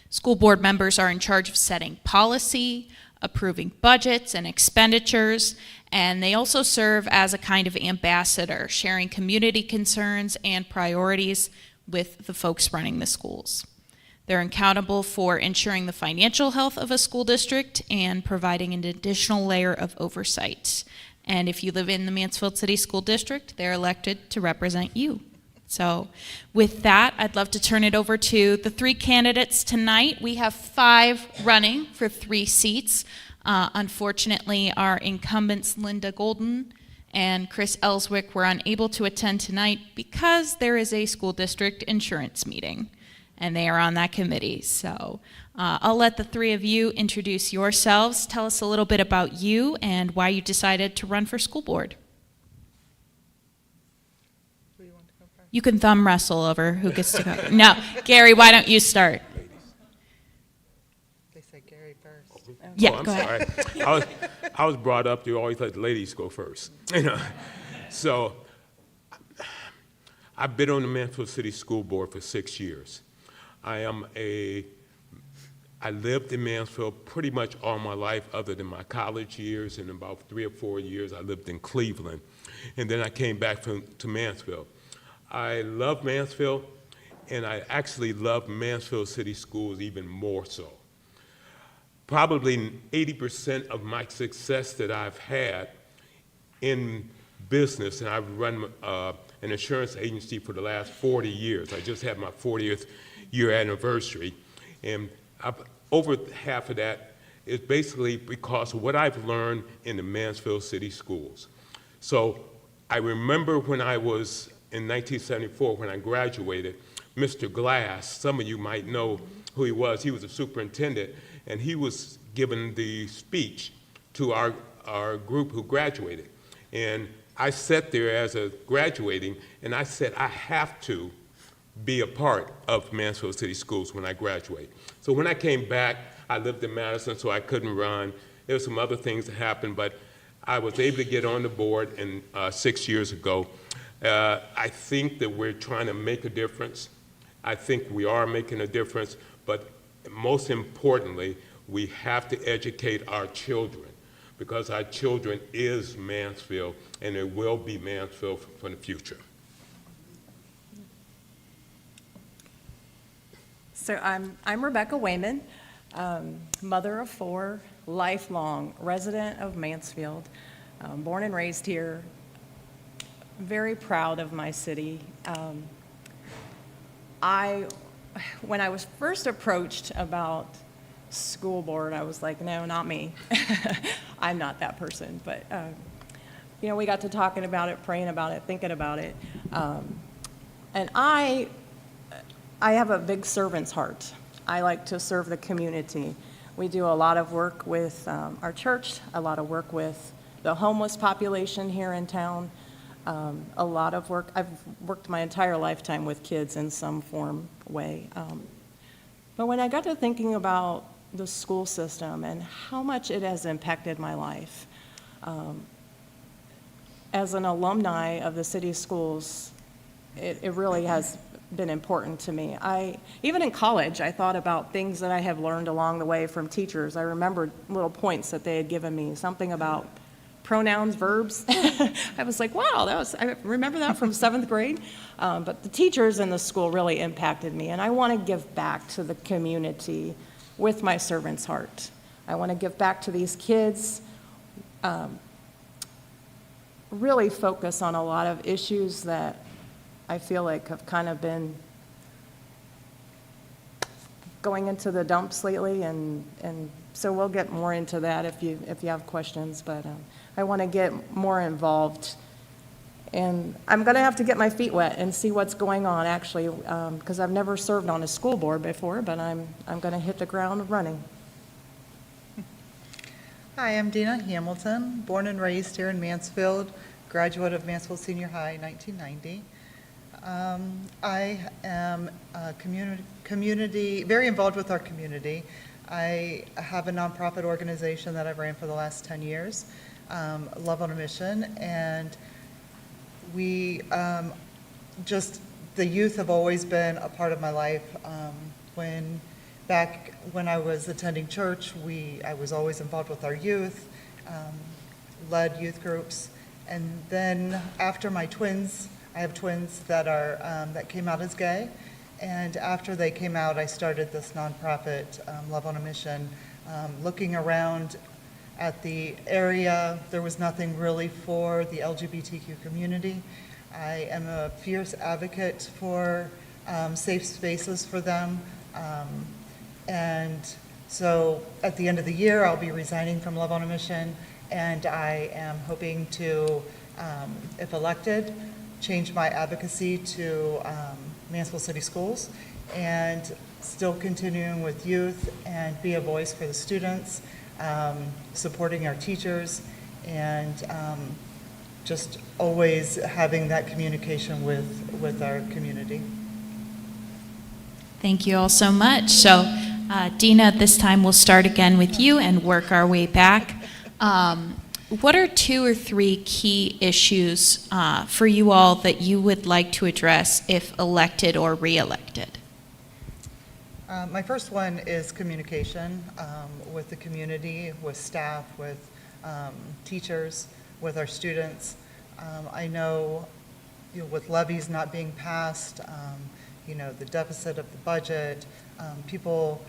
School board members are in charge of setting policy, approving budgets and expenditures, and they also serve as a kind of ambassador, sharing community concerns and priorities with the folks running the schools. They're accountable for ensuring the financial health of a school district and providing an additional layer of oversight. And if you live in the Mansfield City School District, they're elected to represent you. So with that, I'd love to turn it over to the three candidates tonight. We have 5 running for 3 seats. Unfortunately, our incumbents, Linda Golden and Chris Ellswick, were unable to attend tonight because there is a school district insurance meeting, and they are on that committee. So I'll let the 3 of you introduce yourselves. Tell us a little bit about you and why you decided to run for school board. You can thumb wrestle over who gets to go. No, Gary, why don't you start? Yeah, I'm go ahead. sorry. I was brought up to always let the ladies go first. You know, so I've been on the Mansfield City School Board for 6 years. I lived in Mansfield pretty much all my life, other than my college years, and about 3 or 4 years I lived in Cleveland, and then I came back to Mansfield. I love Mansfield, and I actually love Mansfield City Schools even more so. Probably 80% of my success that I've had in business, and I've run an insurance agency for the last 40 years. I just had my 40th year anniversary, and over half of that is basically because of what I've learned in the Mansfield City Schools. So I remember when I was in 1974, when I graduated, Mr. Glass, some of you might know who he was a superintendent, and he was giving the speech to our group who graduated. And I sat there as a graduating, and I said, I have to be a part of Mansfield City Schools when I graduate. So when I came back, I lived in Madison, so I couldn't run. There were some other things that happened, but I was able to get on the board 6 years ago. I think that we're trying to make a difference. I think we are making a difference, but most importantly, we have to educate our children, because our children is Mansfield, and it will be Mansfield for the future. So I'm Rebecca Wayman, mother of 4, lifelong resident of Mansfield, born and raised here, very proud of my city. When I was first approached about school board, I was like, no, not me. I'm not that person. But, we got to talking about it, praying about it, thinking about it. And I have a big servant's heart. I like to serve the community. We do a lot of work with our church, a lot of work with the homeless population here in town, a lot of work. I've worked my entire lifetime with kids in some form, way. But when I got to thinking about the school system and how much it has impacted my life, as an alumni of the city schools, it really has been important to me. Even in college, I thought about things that I have learned along the way from teachers. I remembered little points that they had given me, something about pronouns, verbs. I was like, wow, I remember that from 7th grade. But the teachers in the school really impacted me, and I want to give back to the community with my servant's heart. I want to give back to these kids, really focus on a lot of issues that I feel like have kind of been going into the dumps lately, and so we'll get more into that if you have questions, but I want to get more involved, and I'm going to have to get my feet wet and see what's going on, actually, because I've never served on a school board before, but I'm going to hit the ground running. Hi, I'm Dina Hamilton, born and raised here in Mansfield, graduate of Mansfield Senior High, 1990. I am community, very involved with our community. I have a nonprofit organization that I've ran for the last 10 years, Love on a Mission, and we the youth have always been a part of my life. Back when I was attending church, I was always involved with our youth, led youth groups, and then after my twins, I have twins that are that came out as gay, and after they came out, I started this nonprofit, Love on a Mission, looking around at the area. There was nothing really for the LGBTQ community. I am a fierce advocate for safe spaces for them, and so at the end of the year, I'll be resigning from Love on a Mission, and I am hoping to, if elected, change my advocacy to Mansfield City Schools, and still continuing with youth and be a voice for the students, supporting our teachers, and just always having that communication with our community. Thank you all so much. So Dina, at this time, we'll start again with you and work our way back. What are 2 or 3 key issues for you all that you would like to address if elected or re-elected? My first one is communication with the community, with staff, with teachers, with our students. I know, with levies not being passed, the deficit of the budget, people,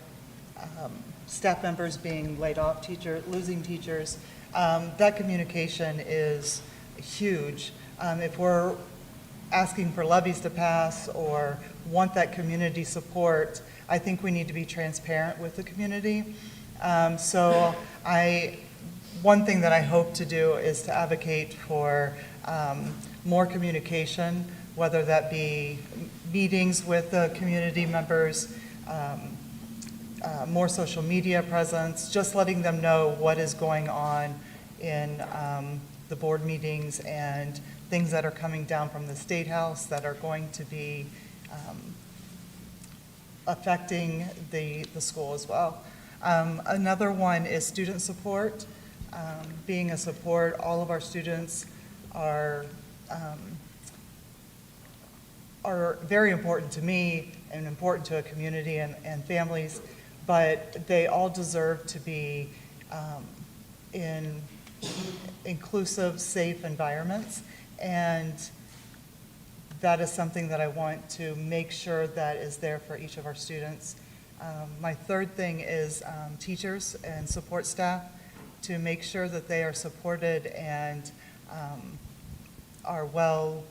staff members being laid off, losing teachers, that communication is huge. If we're asking for levies to pass or want that community support, I think we need to be transparent with the community. One thing that I hope to do is to advocate for more communication, whether that be meetings with the community members, more social media presence, just letting them know what is going on in the board meetings and things that are coming down from the State House that are going to be affecting the school as well. Another one is student support. Being a support, all of our students are very important to me and important to a community and families, but they all deserve to be in inclusive, safe environments, and that is something that I want to make sure that is there for each of our students. My third thing is teachers and support staff, to make sure that they are supported and are well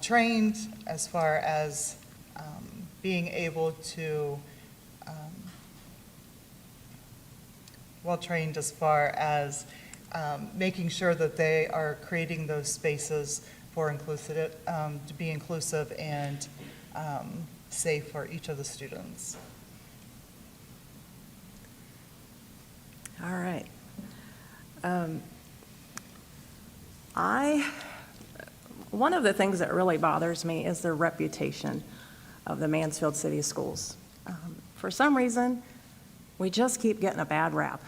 trained as far as being able to, well-trained as far as making sure that they are creating those spaces for inclusive, to be inclusive and safe for each of the students. All right. One of the things that really bothers me is the reputation of the Mansfield City Schools. For some reason, we just keep getting a bad rap.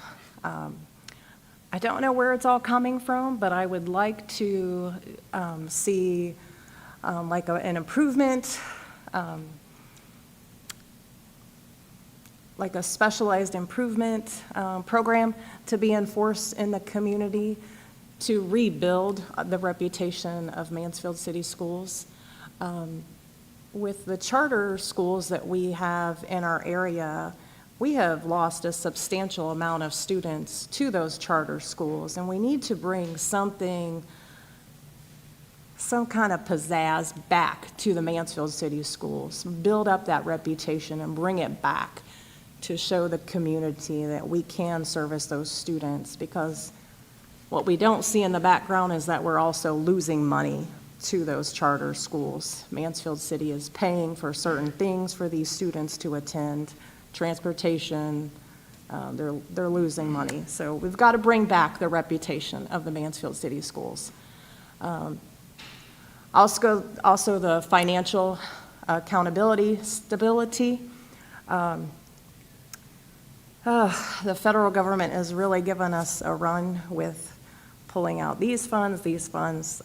I don't know where it's all coming from, but I would like to see like an improvement, like a specialized improvement program to be enforced in the community to rebuild the reputation of Mansfield City Schools. With the charter schools that we have in our area, we have lost a substantial amount of students to those charter schools, and we need to bring some kind of pizzazz back to the Mansfield City Schools, build up that reputation and bring it back to show the community that we can service those students, because what we don't see in the background is that we're also losing money to those charter schools. Mansfield City is paying for certain things for these students to attend, transportation, they're losing money. So we've got to bring back the reputation of the Mansfield City Schools. Also the financial accountability, stability. The federal government has really given us a run with pulling out these funds.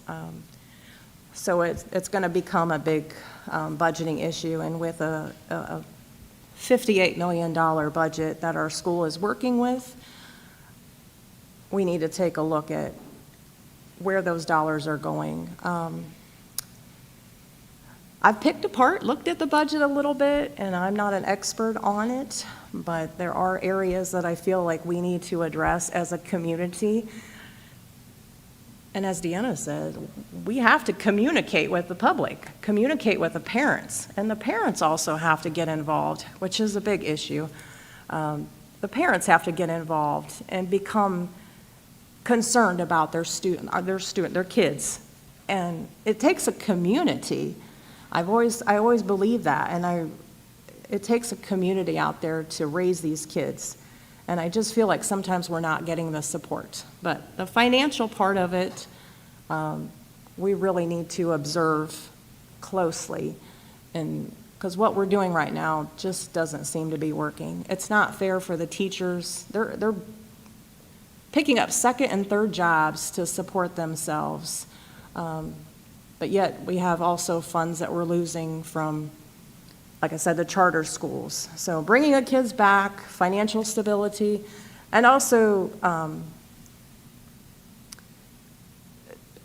So it's going to become a big budgeting issue, and with a $58 million budget that our school is working with, we need to take a look at where those dollars are going. I've looked at the budget a little bit, and I'm not an expert on it, but there are areas that I feel like we need to address as a community. And as Deanna said, we have to communicate with the public, communicate with the parents, and the parents also have to get involved, which is a big issue. The parents have to get involved and become concerned about their kids. And it takes a community. I always believe that, and it takes a community out there to raise these kids. And I just feel like sometimes we're not getting the support. But the financial part of it, we really need to observe closely and because what we're doing right now just doesn't seem to be working. It's not fair for the teachers. They're picking up second and third jobs to support themselves. But yet, we have also funds that we're losing from, like I said, the charter schools. So bringing the kids back, financial stability, and also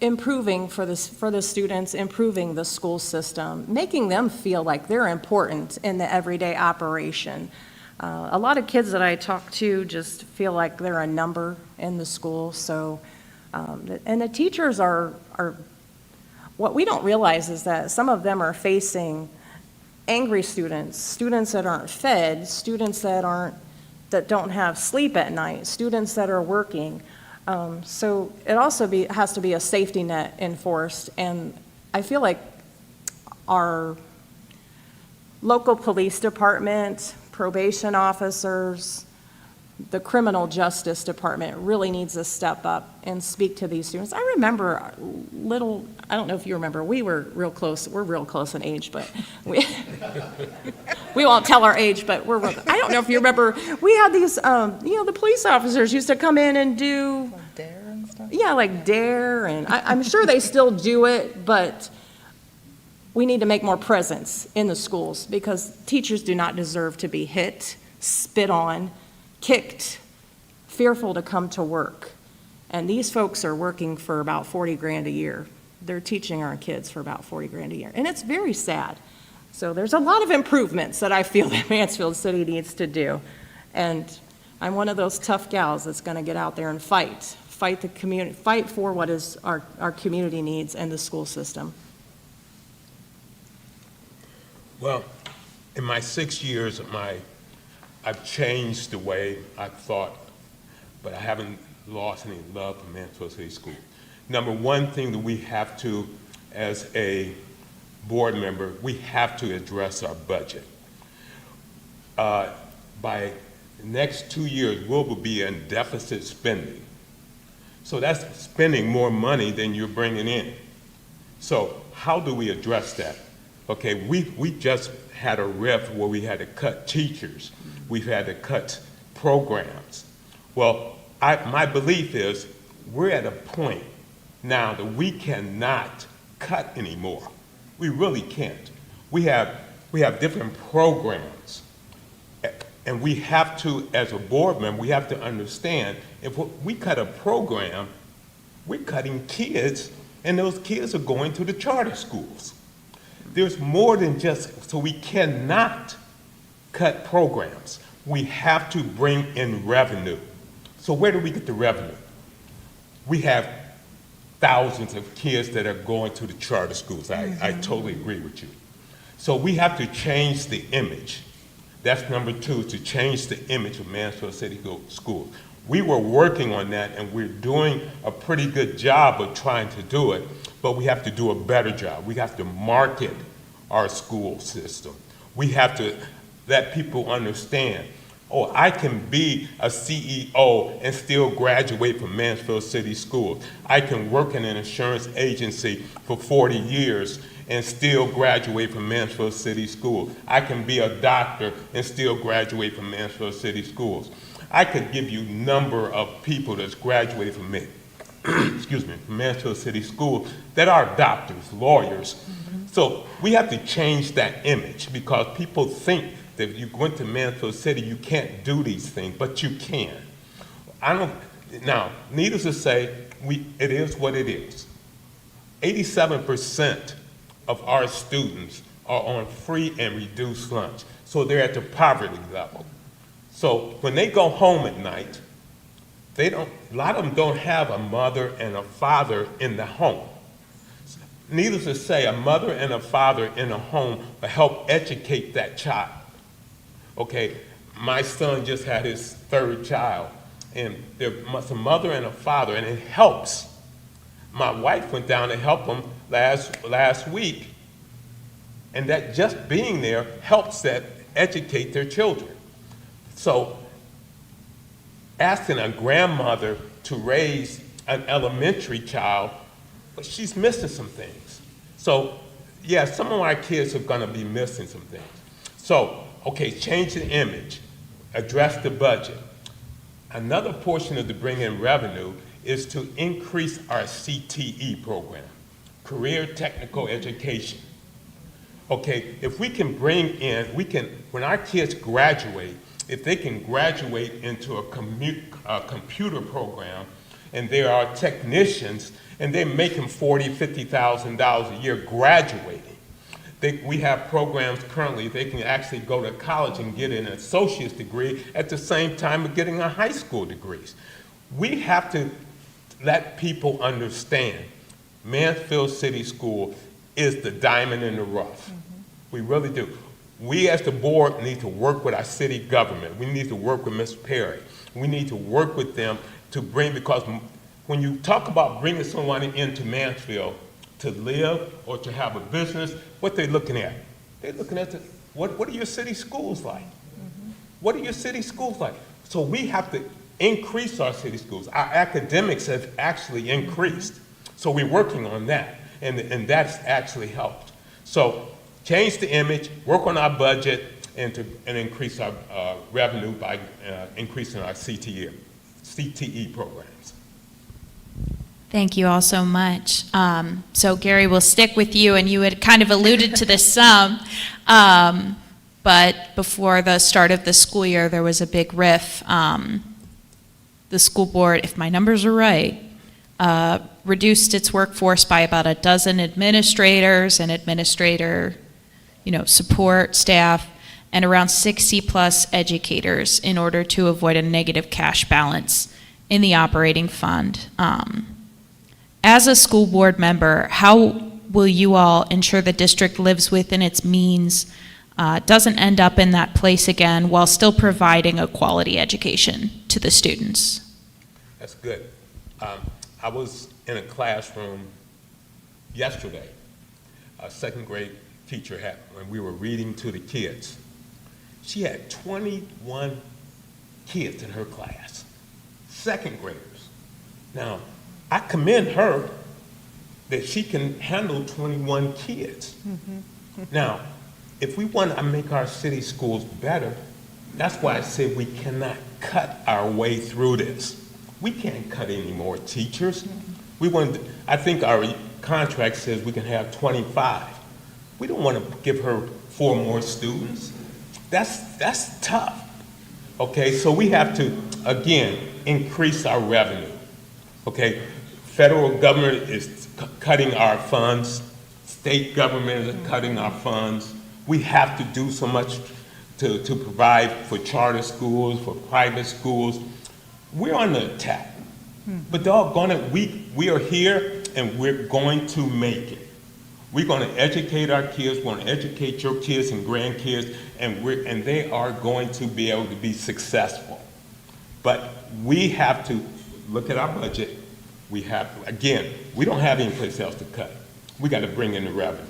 improving for the students, improving the school system, making them feel like they're important in the everyday operation. A lot of kids that I talk to just feel like they're a number in the school. So, and the teachers are, what we don't realize is that some of them are facing angry students, students that aren't fed, students that don't have sleep at night, students that are working. So it also has to be a safety net enforced, and I feel like our local police department, probation officers, the criminal justice department really needs to step up and speak to these students. I remember I don't know if you remember, we were real close, we're real close in age, but we won't tell our age, but I don't know if you remember, we had these, the police officers used to come in and do, Dare and stuff? yeah, like DARE, and I'm sure they still do it, but we need to make more presence in the schools because teachers do not deserve to be hit, spit on, kicked, fearful to come to work. And these folks are working for about 40 grand a year. They're teaching our kids for about 40 grand a year. And it's very sad. So there's a lot of improvements that I feel that Mansfield City needs to do. And I'm one of those tough gals that's going to get out there and fight the community, fight for what is our community needs and the school system. Well, in my 6 years, I've changed the way I've thought, but I haven't lost any love for Mansfield City School. Number one thing that we have to, as a board member, we have to address our budget. By the next 2 years, we'll be in deficit spending. So that's spending more money than you're bringing in. So how do we address that? Okay, we just had a rift where we had to cut teachers. We've had to cut programs. Well, my belief is we're at a point now that we cannot cut anymore. We really can't. We have different programs, and we have to, as a board member, we have to understand if we cut a program, we're cutting kids, and those kids are going to the charter schools. There's more than just, so we cannot cut programs. We have to bring in revenue. So where do we get the revenue? We have thousands of kids that are going to the charter schools. I totally agree with you. So we have to change the image. That's number two, to change the image of Mansfield City Schools. We were working on that, and we're doing a pretty good job of trying to do it, but we have to do a better job. We have to market our school system. We have to let people understand, oh, I can be a CEO and still graduate from Mansfield City Schools. I can work in an insurance agency for 40 years and still graduate from Mansfield City Schools. I can be a doctor and still graduate from Mansfield City Schools. I could give you number of people that's graduated from me, excuse me, from Mansfield City School that are doctors, lawyers. So we have to change that image because people think that if you went to Mansfield City, you can't do these things, but you can. Now, needless to say, it is what it is. 87% of our students are on free and reduced lunch, so they're at the poverty level. So when they go home at night, a lot of them don't have a mother and a father in the home. Needless to say, a mother and a father in a home will help educate that child. Okay, my son just had his third child, and there's a mother and a father, and it helps. My wife went down to help them last week, and that just being there helps that educate their children. So asking a grandmother to raise an elementary child, but she's missing some things. So yeah, some of our kids are gonna be missing some things. So, okay, change the image, address the budget. Another portion of the bring in revenue is to increase our CTE program, Career Technical Education. Okay, if we can bring in, when our kids graduate, if they can graduate into a computer program, and they are technicians, and they're making $40,000, $50,000 a year graduating. We have programs currently, they can actually go to college and get an associate's degree at the same time of getting a high school degrees. We have to let people understand Mansfield City School is the diamond in the rough. We really do. We as the board need to work with our city government. We need to work with Ms. Perry. We need to work with them to bring, because when you talk about bringing someone into Mansfield to live or to have a business, what they're looking at? They're looking at what are your city schools like? What are your city schools like? So we have to increase our city schools. Our academics have actually increased. So we're working on that, and that's actually helped. So change the image, work on our budget, and increase our revenue by increasing our CTE programs. Thank you all so much. So Gary, we'll stick with you, and you had kind of alluded to this some, but before the start of the school year, there was a big riff. The school board, if my numbers are right, reduced its workforce by about a dozen administrators and administrator, support staff, and around 60-plus educators in order to avoid a negative cash balance in the operating fund. As a school board member, how will you all ensure the district lives within its means, doesn't end up in that place again, while still providing a quality education to the students? That's good. I was in a classroom yesterday. A second grade teacher had, when we were reading to the kids, she had 21 kids in her class, second graders. Now, I commend her that she can handle 21 kids. Now, if we want to make our city schools better, that's why I said we cannot cut our way through this. We can't cut any more teachers. I think our contract says we can have 25. We don't want to give her 4 more students. That's tough. Okay, so we have to, again, increase our revenue. Okay, federal government is cutting our funds. State government is cutting our funds. We have to do so much to provide for charter schools, for private schools. We're on the attack. But doggone it, we are here and we're going to make it. We're going to educate our kids, we're going to educate your kids and grandkids, and they are going to be able to be successful. But we have to look at our budget. We don't have any place else to cut. We got to bring in the revenue.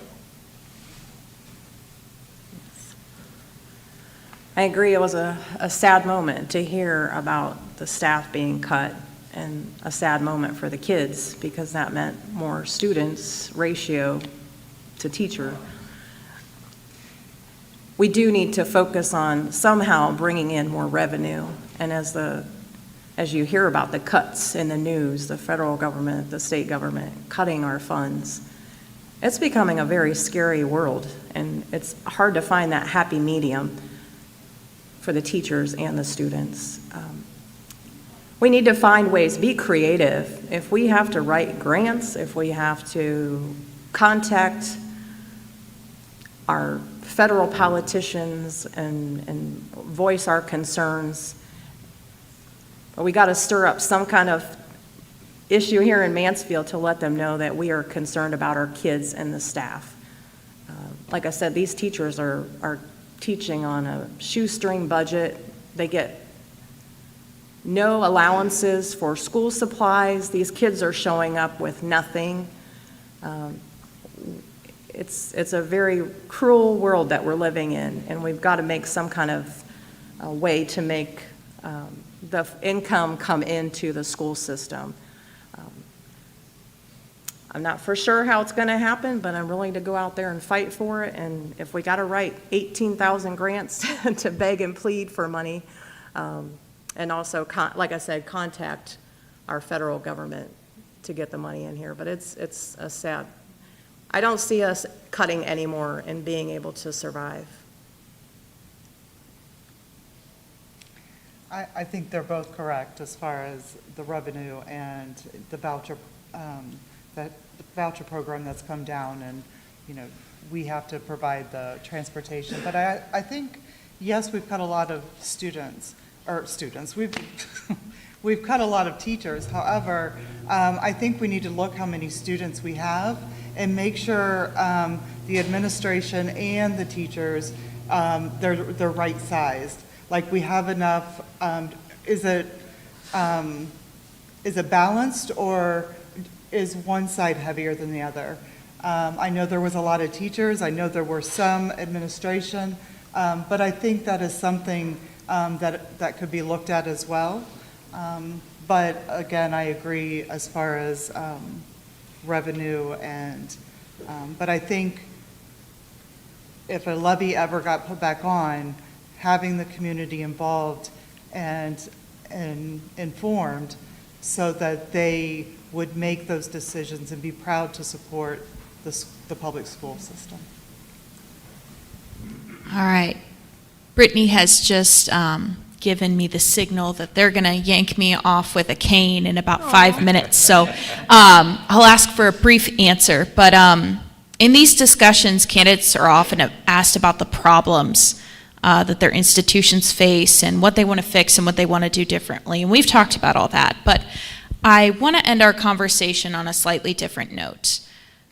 I agree, it was a sad moment to hear about the staff being cut, and a sad moment for the kids, because that meant more students ratio to teacher. We do need to focus on somehow bringing in more revenue, and as you hear about the cuts in the news, the federal government, the state government cutting our funds, it's becoming a very scary world, and it's hard to find that happy medium for the teachers and the students. We need to find ways, be creative. If we have to write grants, if we have to contact our federal politicians and voice our concerns, but we got to stir up some kind of issue here in Mansfield to let them know that we are concerned about our kids and the staff. Like I said, these teachers are teaching on a shoestring budget. They get no allowances for school supplies. These kids are showing up with nothing. It's a very cruel world that we're living in, and we've got to make some kind of way to make the income come into the school system. I'm not for sure how it's going to happen, but I'm willing to go out there and fight for it. And if we got to write 18,000 grants to beg and plead for money, and also, like I said, contact our federal government to get the money in here. But it's a sad, I don't see us cutting anymore and being able to survive. I think they're both correct as far as the revenue and the voucher, that the voucher program that's come down, and, you know, we have to provide the transportation. But I think, yes, we've cut a lot of we've cut a lot of teachers. However, I think we need to look how many students we have and make sure the administration and the teachers, they're right-sized. Like, we have enough, is it balanced, or is one side heavier than the other? I know there was a lot of teachers, I know there were some administration, but I think that is something that could be looked at as well. But again, I agree as far as revenue and, but I think if a levy ever got put back on, having the community involved and informed so that they would make those decisions and be proud to support the public school system. All right. Brittany has just given me the signal that they're going to yank me off with a cane in about 5 minutes. So I'll ask for a brief answer. But in these discussions, candidates are often asked about the problems that their institutions face and what they want to fix and what they want to do differently. And we've talked about all that. But I want to end our conversation on a slightly different note.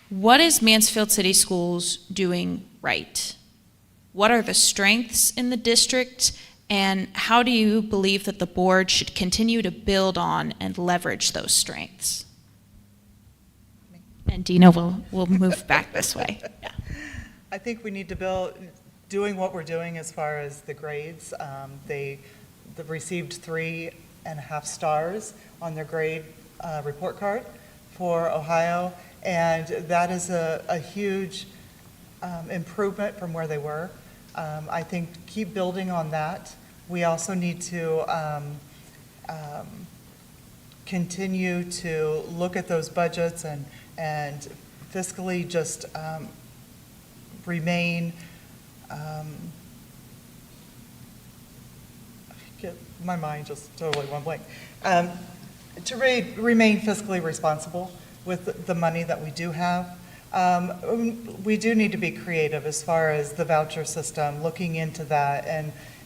What is Mansfield City Schools doing right? What are the strengths in the district, and how do you believe that the board should continue to build on and leverage those strengths? And Dina will move back this way. Yeah. I think we need to doing what we're doing as far as the grades. They received 3.5 stars on their grade report card for Ohio, and that is a huge improvement from where they were. I think keep building on that. We also need to continue to look at those budgets and fiscally just remain, my mind just totally went blank, to remain fiscally responsible with the money that we do have. We do need to be creative as far as the voucher system, looking into that.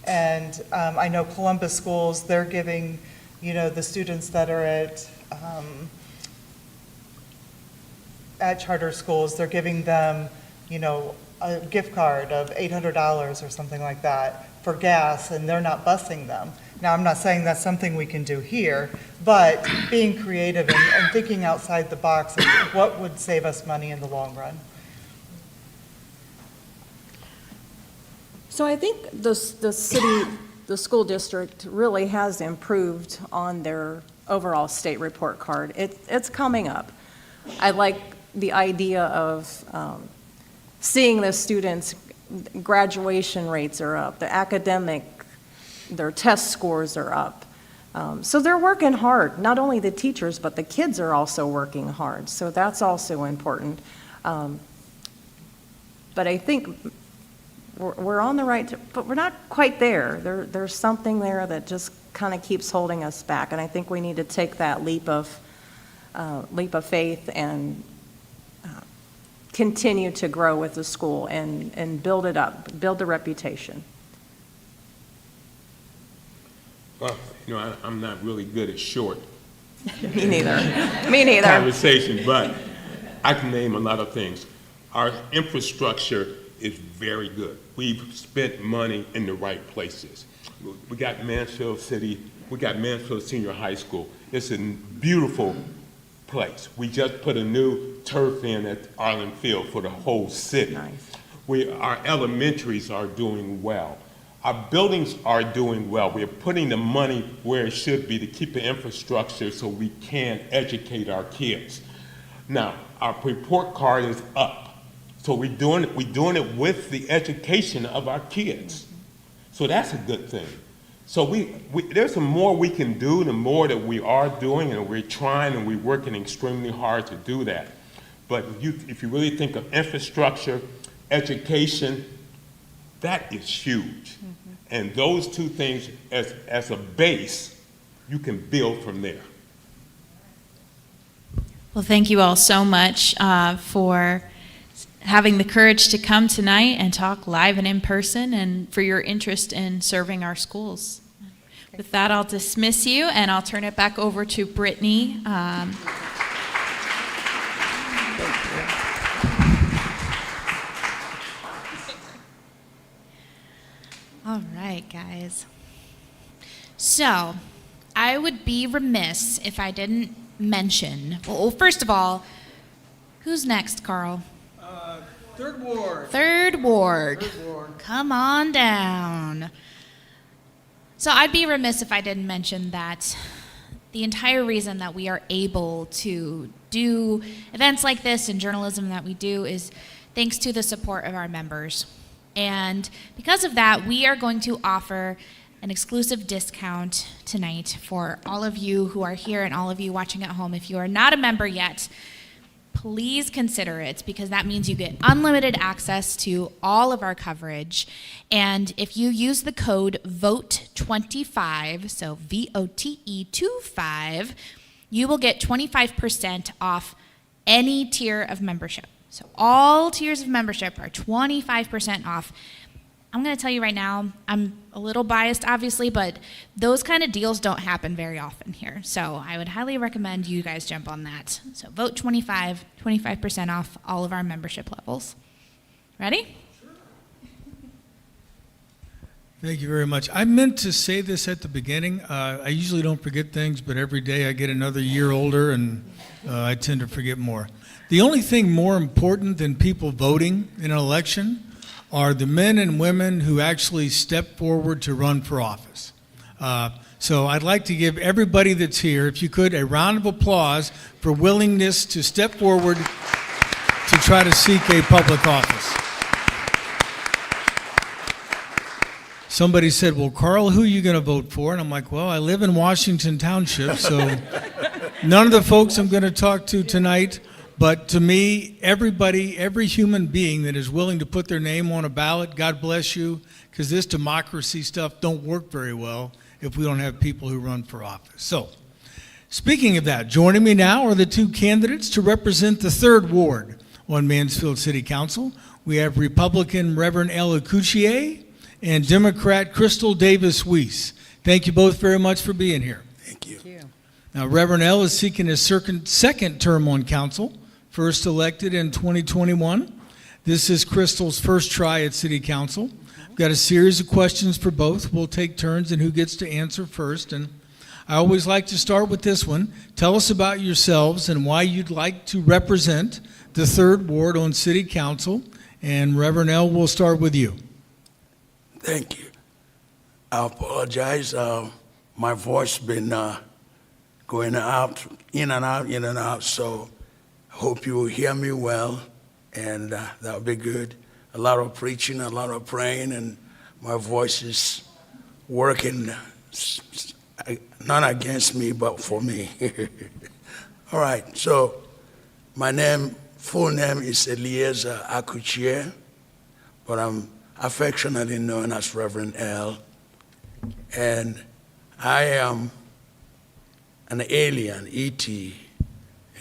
And I know Columbus schools, they're giving, the students that are at charter schools, they're giving them, a gift card of $800 or something like that for gas, and they're not busing them. Now, I'm not saying that's something we can do here, but being creative and thinking outside the box of what would save us money in the long run. So I think the school district really has improved on their overall state report card. It's coming up. I like the idea of seeing the students' graduation rates are up, their test scores are up. So they're working hard. Not only the teachers, but the kids are also working hard. So that's also important. But I think we're on the right, but we're not quite there. There's something there that just kind of keeps holding us back. And I think we need to take that leap of faith and continue to grow with the school and build it up, build the reputation. Well, I'm not really good at short Me neither. Me neither. conversation, but I can name a lot of things. Our infrastructure is very good. We've spent money in the right places. We got Mansfield Senior High School. It's a beautiful place. We just put a new turf in at Arlen Field for the whole city. Nice. Our elementaries are doing well. Our buildings are doing well. We're putting the money where it should be to keep the infrastructure so we can educate our kids. Now, our report card is up. So we're doing it with the education of our kids. So that's a good thing. So there's some more we can do, the more that we are doing, and we're trying and we're working extremely hard to do that. But if you really think of infrastructure, education, that is huge. And those two things as a base, you can build from there. Well, thank you all so much for having the courage to come tonight and talk live and in person, and for your interest in serving our schools. With that, I'll dismiss you, and I'll turn it back over to Brittany. All right, guys. So, I would be remiss if I didn't mention, well, first of all, who's next, Carl? Third Ward. Third Ward. Come on down. So I'd be remiss if I didn't mention that the entire reason that we are able to do events like this and journalism that we do is thanks to the support of our members. And because of that, we are going to offer an exclusive discount tonight for all of you who are here and all of you watching at home. If you are not a member yet, please consider it, because that means you get unlimited access to all of our coverage. And if you use the code VOTE25, so VOTE25, you will get 25% off any tier of membership. So all tiers of membership are 25% off. I'm going to tell you right now, I'm a little biased, obviously, but those kind of deals don't happen very often here. So I would highly recommend you guys jump on that. So vote 25, 25% off all of our membership levels. Ready? Thank you very much. I meant to say this at the beginning. I usually don't forget things, but every day I get another year older, and I tend to forget more. The only thing more important than people voting in an election are the men and women who actually step forward to run for office. So I'd like to give everybody that's here, if you could, a round of applause for willingness to step forward to try to seek a public office. Somebody said, well, Carl, who are you going to vote for? And I'm like, well, I live in Washington Township, so none of the folks I'm going to talk to tonight. But to me, everybody, every human being that is willing to put their name on a ballot, God bless you, because this democracy stuff don't work very well if we don't have people who run for office. So, speaking of that, joining me now are the two candidates to represent the 3rd Ward on Mansfield City Council. We have Republican Reverend L. Akuchie and Democrat Crystal Davis Weiss. Thank you both very much for being here. Thank you. Now, Reverend L. is seeking his second term on council. First elected in 2021. This is Crystal's first try at City Council. We've got a series of questions for both. We'll take turns in who gets to answer first. And I always like to start with this one. Tell us about yourselves and why you'd like to represent the 3rd Ward on City Council. And Reverend L., we'll start with you. Thank you. I apologize. My voice been going out, in and out, so hope you will hear me well, and that'll be good. A lot of preaching, a lot of praying, and my voice is working, not against me, but for me. All right, so my full name is Eliezer Akuchie, but I'm affectionately known as Reverend L. And I am an alien, E.T.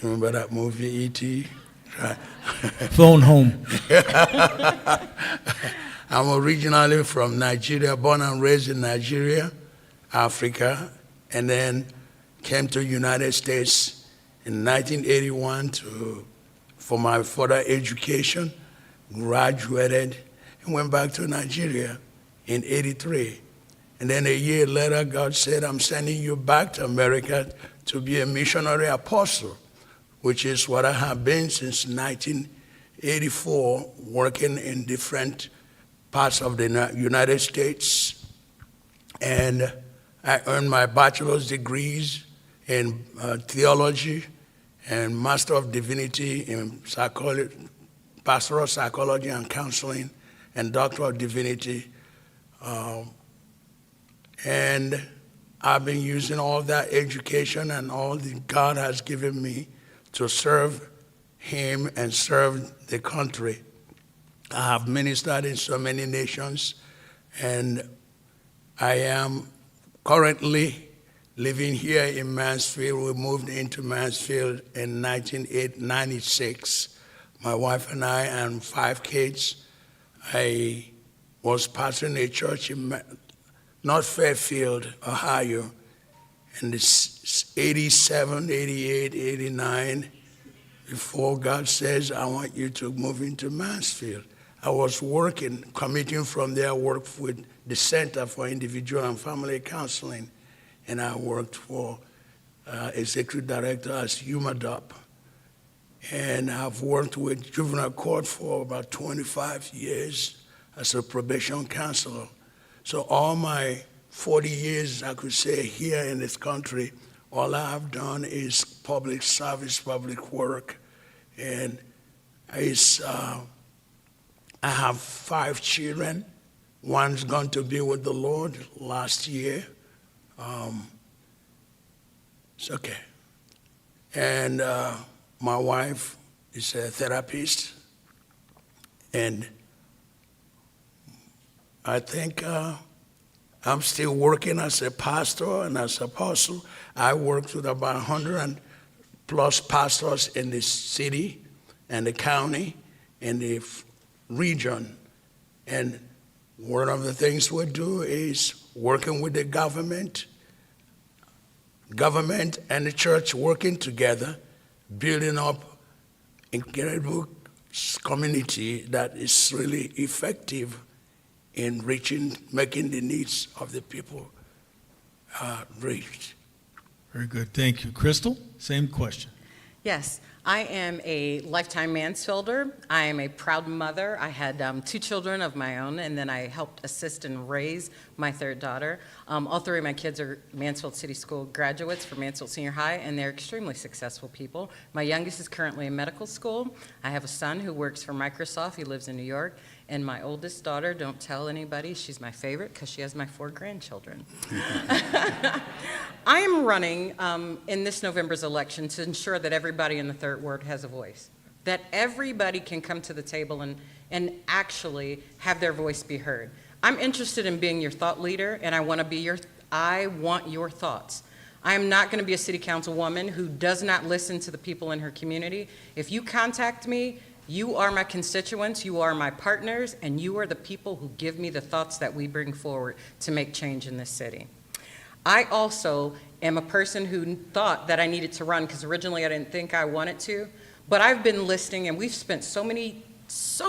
Remember that movie, E.T.? Right. Phone home. I'm originally from Nigeria, born and raised in Nigeria, Africa, and then came to the United States in 1981 for my further education, graduated, and went back to Nigeria in 83. And then a year later, God said, I'm sending you back to America to be a missionary apostle, which is what I have been since 1984, working in different parts of the United States. And I earned my bachelor's degrees in theology and Master of Divinity in psychology, Pastoral Psychology and Counseling, and Doctor of Divinity. And I've been using all that education and all that God has given me to serve Him and serve the country. I have ministered in so many nations, and I am currently living here in Mansfield. We moved into Mansfield in 1996. My wife and I and 5 kids. I was pastoring a church in North Fairfield, Ohio, in the 87, 88, 89, before God says, I want you to move into Mansfield. I was working, commuting from there, I worked with the Center for Individual and Family Counseling, and I worked for Executive Director as UMADOP. And I've worked with juvenile court for about 25 years as a probation counselor. So all my 40 years, I could say, here in this country, all I have done is public service, public work. And I have 5 children. One's gone to be with the Lord last year. It's okay. And my wife is a therapist. And I think I'm still working as a pastor and as an apostle. I worked with about 100 plus pastors in the city and the county and the region. And one of the things we do is working with the government and the church working together, building up incredible community that is really effective in making the needs of the people reached. Very good. Thank you. Crystal, same question. Yes, I am a lifetime Mansfielder. I am a proud mother. I had 2 children of my own, and then I helped assist and raise my 3rd daughter. All 3 of my kids are Mansfield City School graduates from Mansfield Senior High, and they're extremely successful people. My youngest is currently in medical school. I have a son who works for Microsoft. He lives in New York. And my oldest daughter, don't tell anybody, she's my favorite because she has my 4 grandchildren. I am running in this November's election to ensure that everybody in the 3rd Ward has a voice, that everybody can come to the table and actually have their voice be heard. I'm interested in being your thought leader, and I want your thoughts. I am not going to be a city councilwoman who does not listen to the people in her community. If you contact me, you are my constituents, you are my partners, and you are the people who give me the thoughts that we bring forward to make change in this city. I also am a person who thought that I needed to run because originally I didn't think I wanted to, but I've been listening, and we've spent so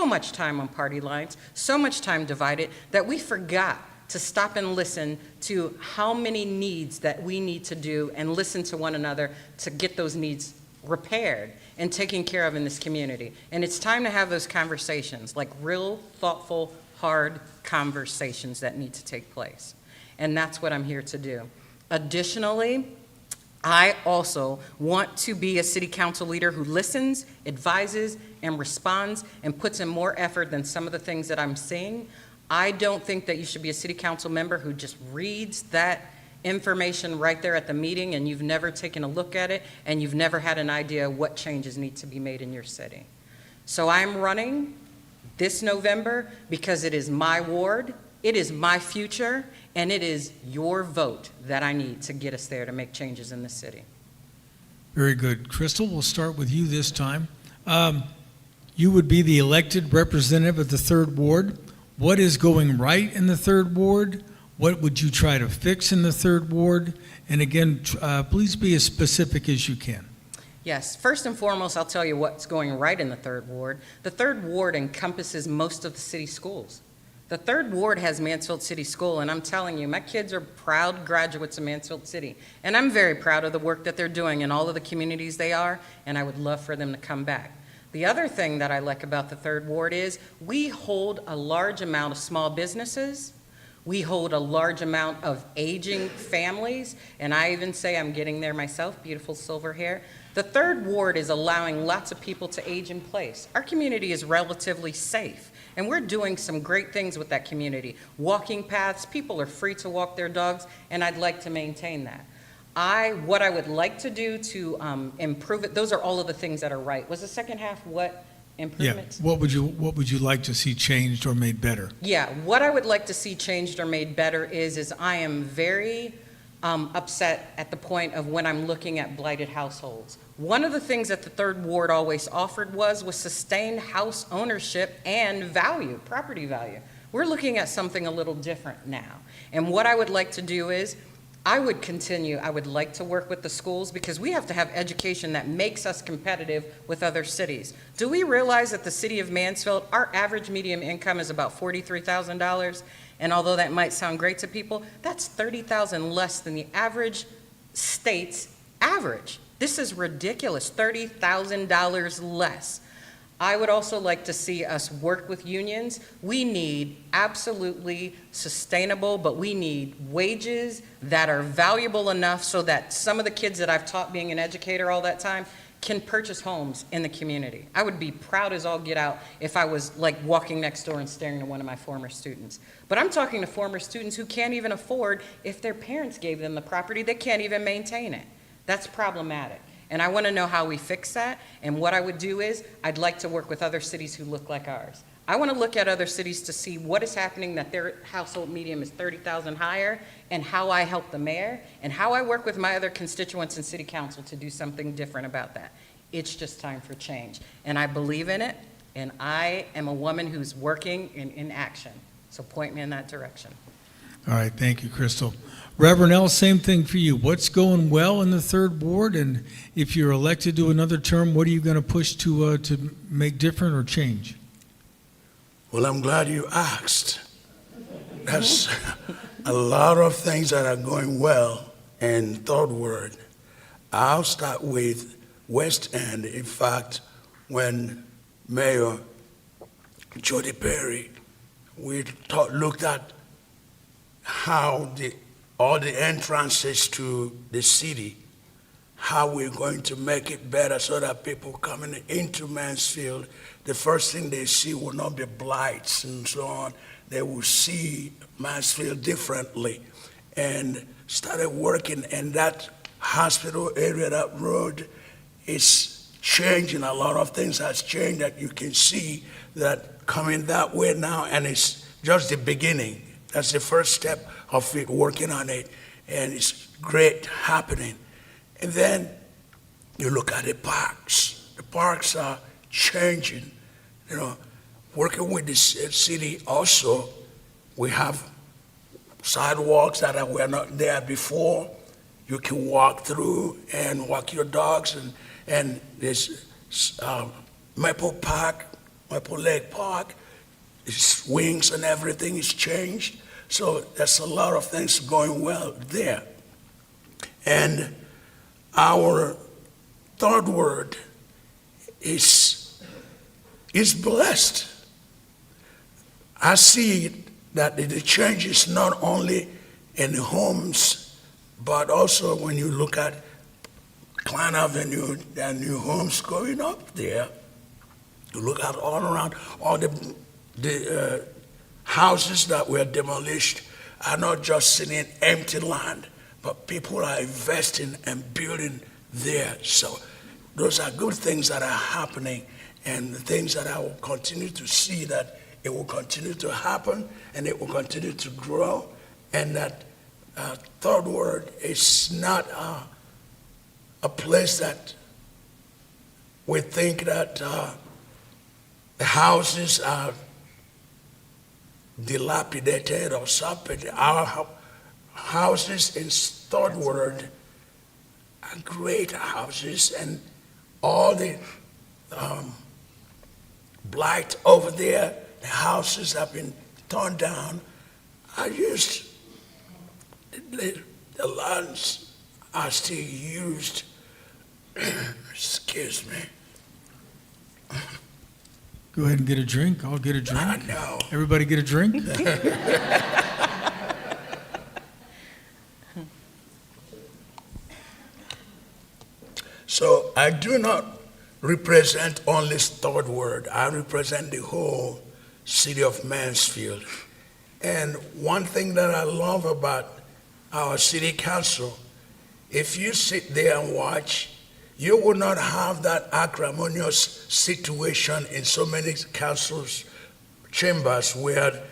much time on party lines, so much time divided, that we forgot to stop and listen to how many needs that we need to do and listen to one another to get those needs repaired and taken care of in this community. And it's time to have those conversations, like real, thoughtful, hard conversations that need to take place. And that's what I'm here to do. Additionally, I also want to be a city council leader who listens, advises, and responds and puts in more effort than some of the things that I'm seeing. I don't think that you should be a city council member who just reads that information right there at the meeting and you've never taken a look at it and you've never had an idea what changes need to be made in your city. So I'm running this November because it is my ward, it is my future, and it is your vote that I need to get us there to make changes in the city. Very good. Crystal, we'll start with you this time. You would be the elected representative of the 3rd Ward. What is going right in the 3rd Ward? What would you try to fix in the 3rd Ward? And again, please be as specific as you can. Yes, first and foremost, I'll tell you what's going right in the 3rd Ward. The 3rd Ward encompasses most of the city schools. The 3rd Ward has Mansfield City School, and I'm telling you, my kids are proud graduates of Mansfield City. And I'm very proud of the work that they're doing in all of the communities they are, and I would love for them to come back. The other thing that I like about the 3rd Ward is we hold a large amount of small businesses. We hold a large amount of aging families, and I even say I'm getting there myself, beautiful silver hair. The third ward is allowing lots of people to age in place. Our community is relatively safe, and we're doing some great things with that community. Walking paths, people are free to walk their dogs, and I'd like to maintain that. What I would like to do to improve it, those are all of the things that are right. Was the second half what Yeah, improvements? what would you like to see changed or made better? Yeah, what I would like to see changed or made better is I am very upset at the point of when I'm looking at blighted households. One of the things that the third ward always offered was sustained house ownership and value, property value. We're looking at something a little different now. And what I would like to do is, I would like to work with the schools because we have to have education that makes us competitive with other cities. Do we realize that the city of Mansfield, our average median income is about $43,000? And although that might sound great to people, that's $30,000 less than the average state's average. This is ridiculous, $30,000 less. I would also like to see us work with unions. We need absolutely sustainable, but we need wages that are valuable enough so that some of the kids that I've taught being an educator all that time can purchase homes in the community. I would be proud as all get out if I was like walking next door and staring at one of my former students. But I'm talking to former students who can't even afford, if their parents gave them the property, they can't even maintain it. That's problematic. And I want to know how we fix that. And what I would do is, I'd like to work with other cities who look like ours. I want to look at other cities to see what is happening that their household median is 30,000 higher, and how I help the mayor, and how I work with my other constituents in city council to do something different about that. It's just time for change. And I believe in it, and I am a woman who's working in action. So point me in that direction. All right, thank you, Crystal. Reverend L., same thing for you. What's going well in the third ward, and if you're elected to another term, what are you going to push to make different or change? Well, I'm glad you asked. That's a lot of things that are going well in third ward. I'll start with West End. In fact, when Mayor Jody Perry, we looked at how all the entrances to the city, how we're going to make it better so that people coming into Mansfield, the first thing they see will not be blights and so on. They will see Mansfield differently. And started working in that hospital area, that road is changing. A lot of things has changed that you can see that coming that way now, and it's just the beginning. That's the first step of it, working on it, and it's great happening. And then you look at the parks. The parks are changing. You know, working with the city also, we have sidewalks that were not there before. You can walk through and walk your dogs, and there's Maple Lake Park, swings and everything is changed. So there's a lot of things going well there. And our third word is blessed. I see that the change is not only in the homes, but also when you look at Klein Avenue, there are new homes going up there. You look at all around, all the houses that were demolished are not just sitting empty land, but people are investing and building there. So those are good things that are happening, and the things that I will continue to see, that it will continue to happen and it will continue to grow, and that third word is not a place that we think that the houses are dilapidated or something. Our houses in third ward are great houses, and all the blight over there, the houses have been torn down. The lands are still used. Excuse me. Go ahead and get a drink. I'll get a drink. I know. Everybody get a drink? So I do not represent only Third Ward. I represent the whole city of Mansfield. And one thing that I love about our city council, if you sit there and watch, you will not have that acrimonious situation in so many councils chambers where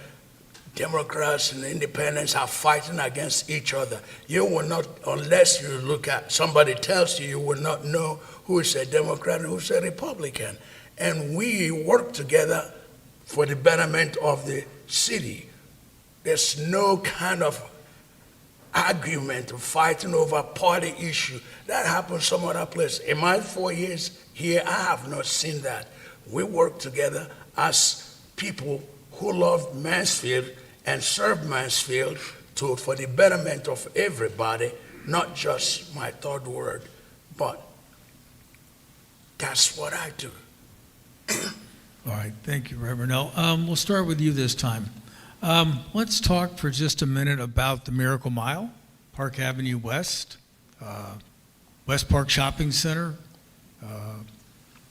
Democrats and independents are fighting against each other. You will not, unless you look at, somebody tells you, you will not know who is a Democrat and who is a Republican. And we work together for the betterment of the city. There's no kind of argument or fighting over party issue. That happens some other place. In my 4 years here, I have not seen that. We work together as people who love Mansfield and serve Mansfield for the betterment of everybody, not just my Third Ward, but that's what I do. All right, thank you, Reverend. Now, we'll start with you this time. Let's talk for just a minute about the Miracle Mile, Park Avenue West, West Park Shopping Center,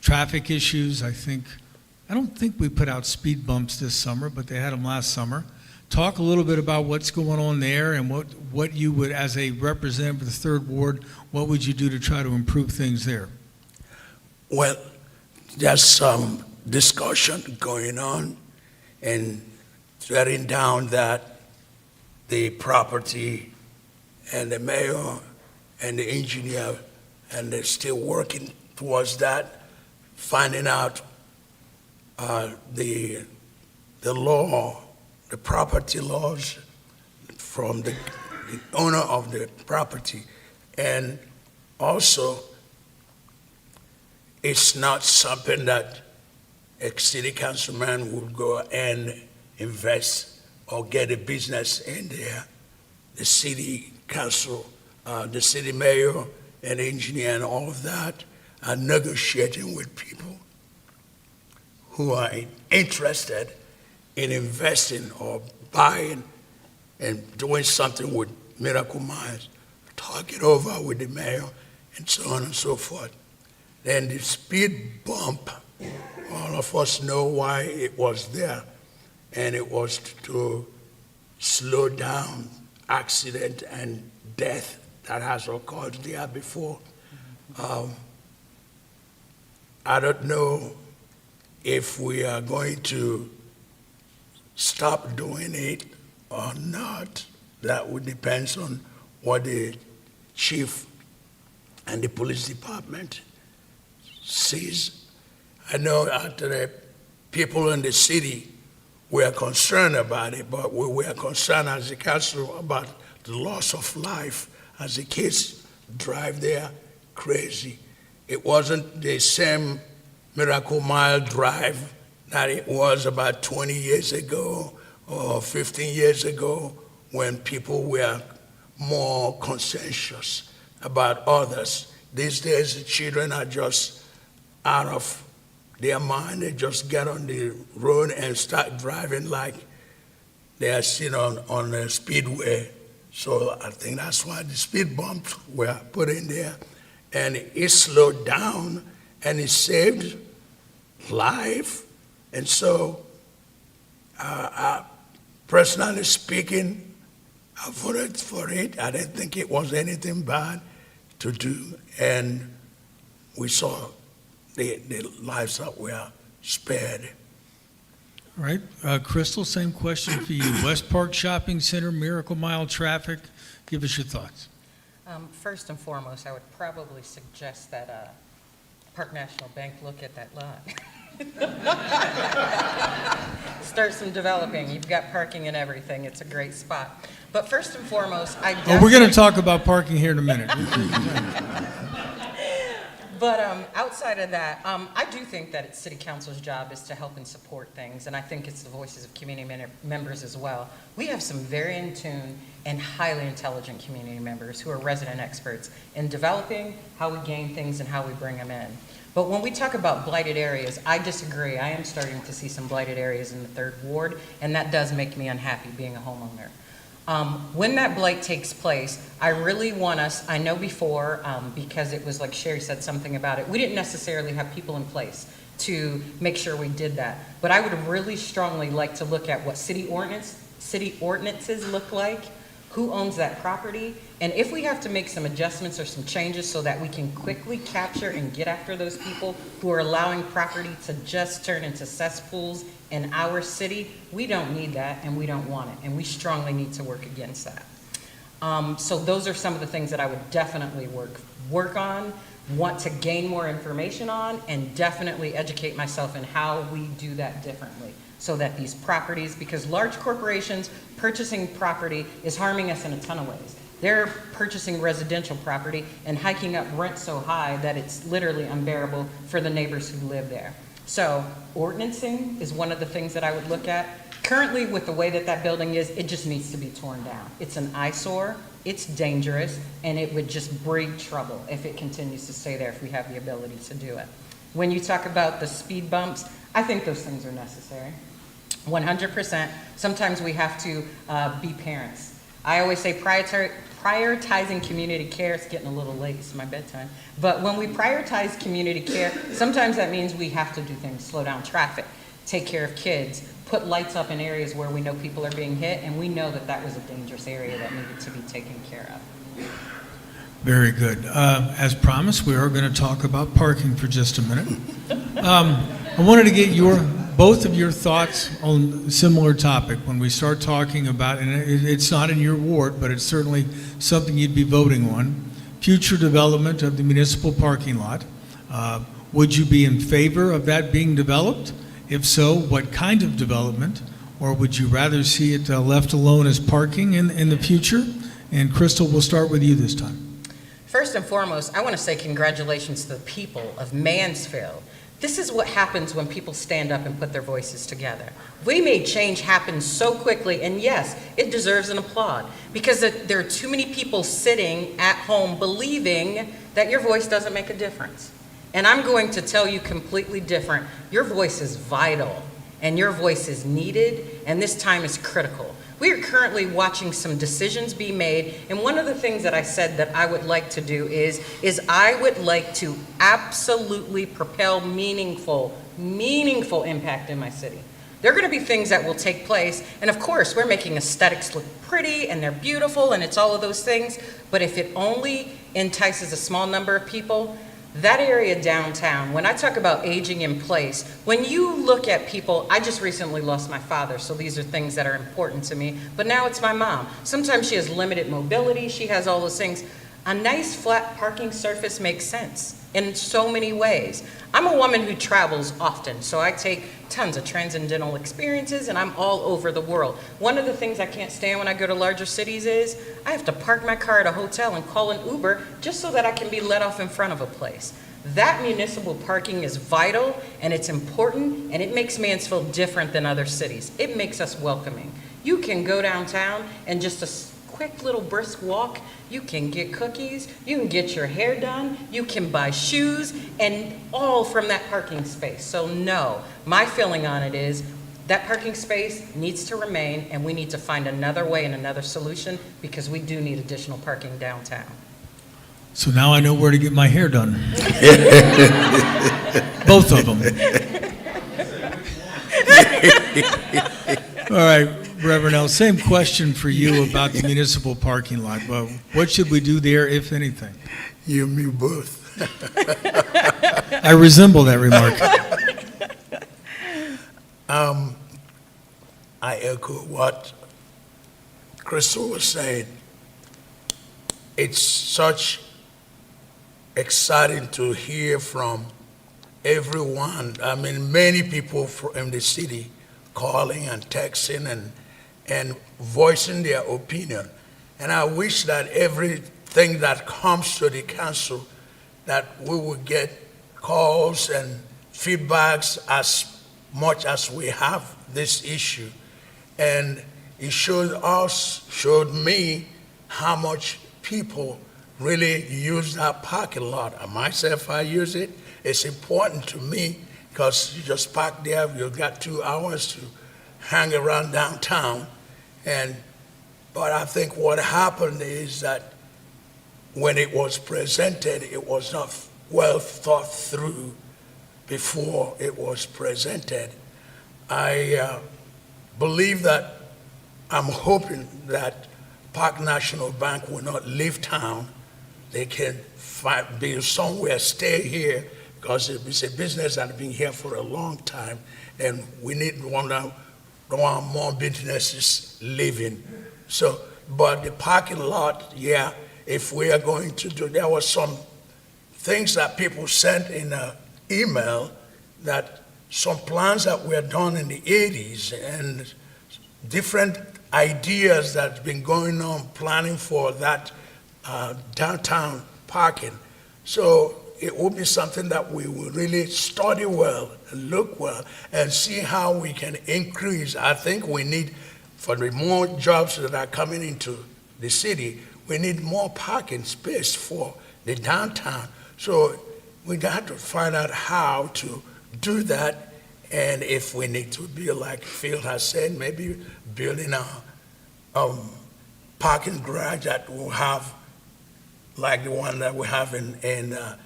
traffic issues. I don't think we put out speed bumps this summer, but they had them last summer. Talk a little bit about what's going on there and what you would, as a representative of the Third Ward, what would you do to try to improve things there? Well, there's some discussion going on and shutting down that the property and the mayor and the engineer, and they're still working towards that, finding out the law, the property laws from the owner of the property. And also, it's not something that a city councilman would go and invest or get a business in there. The city council, the city mayor and engineer and all of that are negotiating with people who are interested in investing or buying and doing something with Miracle Miles. Talk it over with the mayor and so on and so forth. Then the speed bump, all of us know why it was there, and it was to slow down accident and death that has occurred there before. I don't know if we are going to stop doing it or not. That would depend on what the chief and the police department sees. I know that the people in the city were concerned about it, but we were concerned as a council about the loss of life as the kids drive there crazy. It wasn't the same Miracle Mile drive that it was about 20 years ago or 15 years ago when people were more conscientious about others. These days, the children are just out of their mind. They just get on the road and start driving like they are sitting on a speedway. So I think that's why the speed bumps were put in there. And it slowed down and it saved life. And so, personally speaking, I voted for it. I didn't think it was anything bad to do. And we saw the lives that were spared. All right, Crystal, same question for you. West Park Shopping Center, Miracle Mile traffic, give us your thoughts. First and foremost, I would probably suggest that Park National Bank look at that lot. Start some developing. You've got parking and everything. It's a great spot. But first and foremost, We're going to talk about parking here in a minute. But outside of that, I do think that it's City Council's job is to help and support things, and I think it's the voices of community members as well. We have some very in tune and highly intelligent community members who are resident experts in developing how we gain things and how we bring them in. But when we talk about blighted areas, I disagree. I am starting to see some blighted areas in the Third Ward, and that does make me unhappy being a homeowner. When that blight takes place, I really want us, I know before, because it was like Sherry said something about it, we didn't necessarily have people in place to make sure we did that. But I would really strongly like to look at what city ordinances look like, who owns that property, and if we have to make some adjustments or some changes so that we can quickly capture and get after those people who are allowing property to just turn into cesspools in our city, we don't need that and we don't want it, and we strongly need to work against that. So those are some of the things that I would definitely work on, want to gain more information on, and definitely educate myself in how we do that differently so that these properties, because large corporations purchasing property is harming us in a ton of ways. They're purchasing residential property and hiking up rent so high that it's literally unbearable for the neighbors who live there. So ordinancing is one of the things that I would look at. Currently, with the way that that building is, it just needs to be torn down. It's an eyesore, it's dangerous, and it would just breed trouble if it continues to stay there if we have the ability to do it. When you talk about the speed bumps, I think those things are necessary. 100%. Sometimes we have to be parents. I always say prioritizing community care. It's getting a little late, it's my bedtime. But when we prioritize community care, sometimes that means we have to do things, slow down traffic, take care of kids, put lights up in areas where we know people are being hit, and we know that that was a dangerous area that needed to be taken care of. Very good. As promised, we are going to talk about parking for just a minute. I wanted to get both of your thoughts on a similar topic when we start talking about, and it's not in your ward, but it's certainly something you'd be voting on, future development of the municipal parking lot. Would you be in favor of that being developed? If so, what kind of development? Or would you rather see it left alone as parking in the future? And Crystal, we'll start with you this time. First and foremost, I want to say congratulations to the people of Mansfield. This is what happens when people stand up and put their voices together. We made change happen so quickly, and yes, it deserves an applaud, because there are too many people sitting at home believing that your voice doesn't make a difference. And I'm going to tell you completely different. Your voice is vital, and your voice is needed, and this time is critical. We are currently watching some decisions be made, and one of the things that I said that I would like to do is I would like to absolutely propel meaningful impact in my city. There are going to be things that will take place, and of course, we're making aesthetics look pretty, and they're beautiful, and it's all of those things, but if it only entices a small number of people, that area downtown, when I talk about aging in place, when you look at people, I just recently lost my father, so these are things that are important to me, but now it's my mom. Sometimes she has limited mobility, she has all those things. A nice flat parking surface makes sense in so many ways. I'm a woman who travels often, so I take tons of transcendental experiences, and I'm all over the world. One of the things I can't stand when I go to larger cities is I have to park my car at a hotel and call an Uber just so that I can be let off in front of a place. That municipal parking is vital, and it's important, and it makes Mansfield different than other cities. It makes us welcoming. You can go downtown and just a quick little brisk walk, you can get cookies, you can get your hair done, you can buy shoes, and all from that parking space. So no, my feeling on it is that parking space needs to remain, and we need to find another way and another solution, because we do need additional parking downtown. So now I know where to get my hair done. Both of them. All right, Reverend L., same question for you about the municipal parking lot. Well, what should we do there, if anything? You and me both. I resemble that remark. I echo what Crystal was saying. It's such exciting to hear from everyone. I mean, many people from the city calling and texting and voicing their opinion. And I wish that everything that comes to the council, that we would get calls and feedbacks as much as we have this issue. And it showed me how much people really use that parking lot. Myself, I use it. It's important to me because you just park there, you've got 2 hours to hang around downtown, and But I think what happened is that when it was presented, it was not well thought through before it was presented. I believe that, I'm hoping that Park National Bank will not leave town. They can be somewhere, stay here, because it's a business that has been here for a long time, and we need one more businesses living. So, but the parking lot, yeah, if we are going to do, there was some things that people sent in an email, that some plans that were done in the 80s and different ideas that's been going on planning for that downtown parking. So it will be something that we will really study well and look well and see how we can increase. I think we need, for the more jobs that are coming into the city, we need more parking space for the downtown. So we got to find out how to do that. And if we need to build, like Phil has said, maybe building a parking garage that will have, like the one that we have in the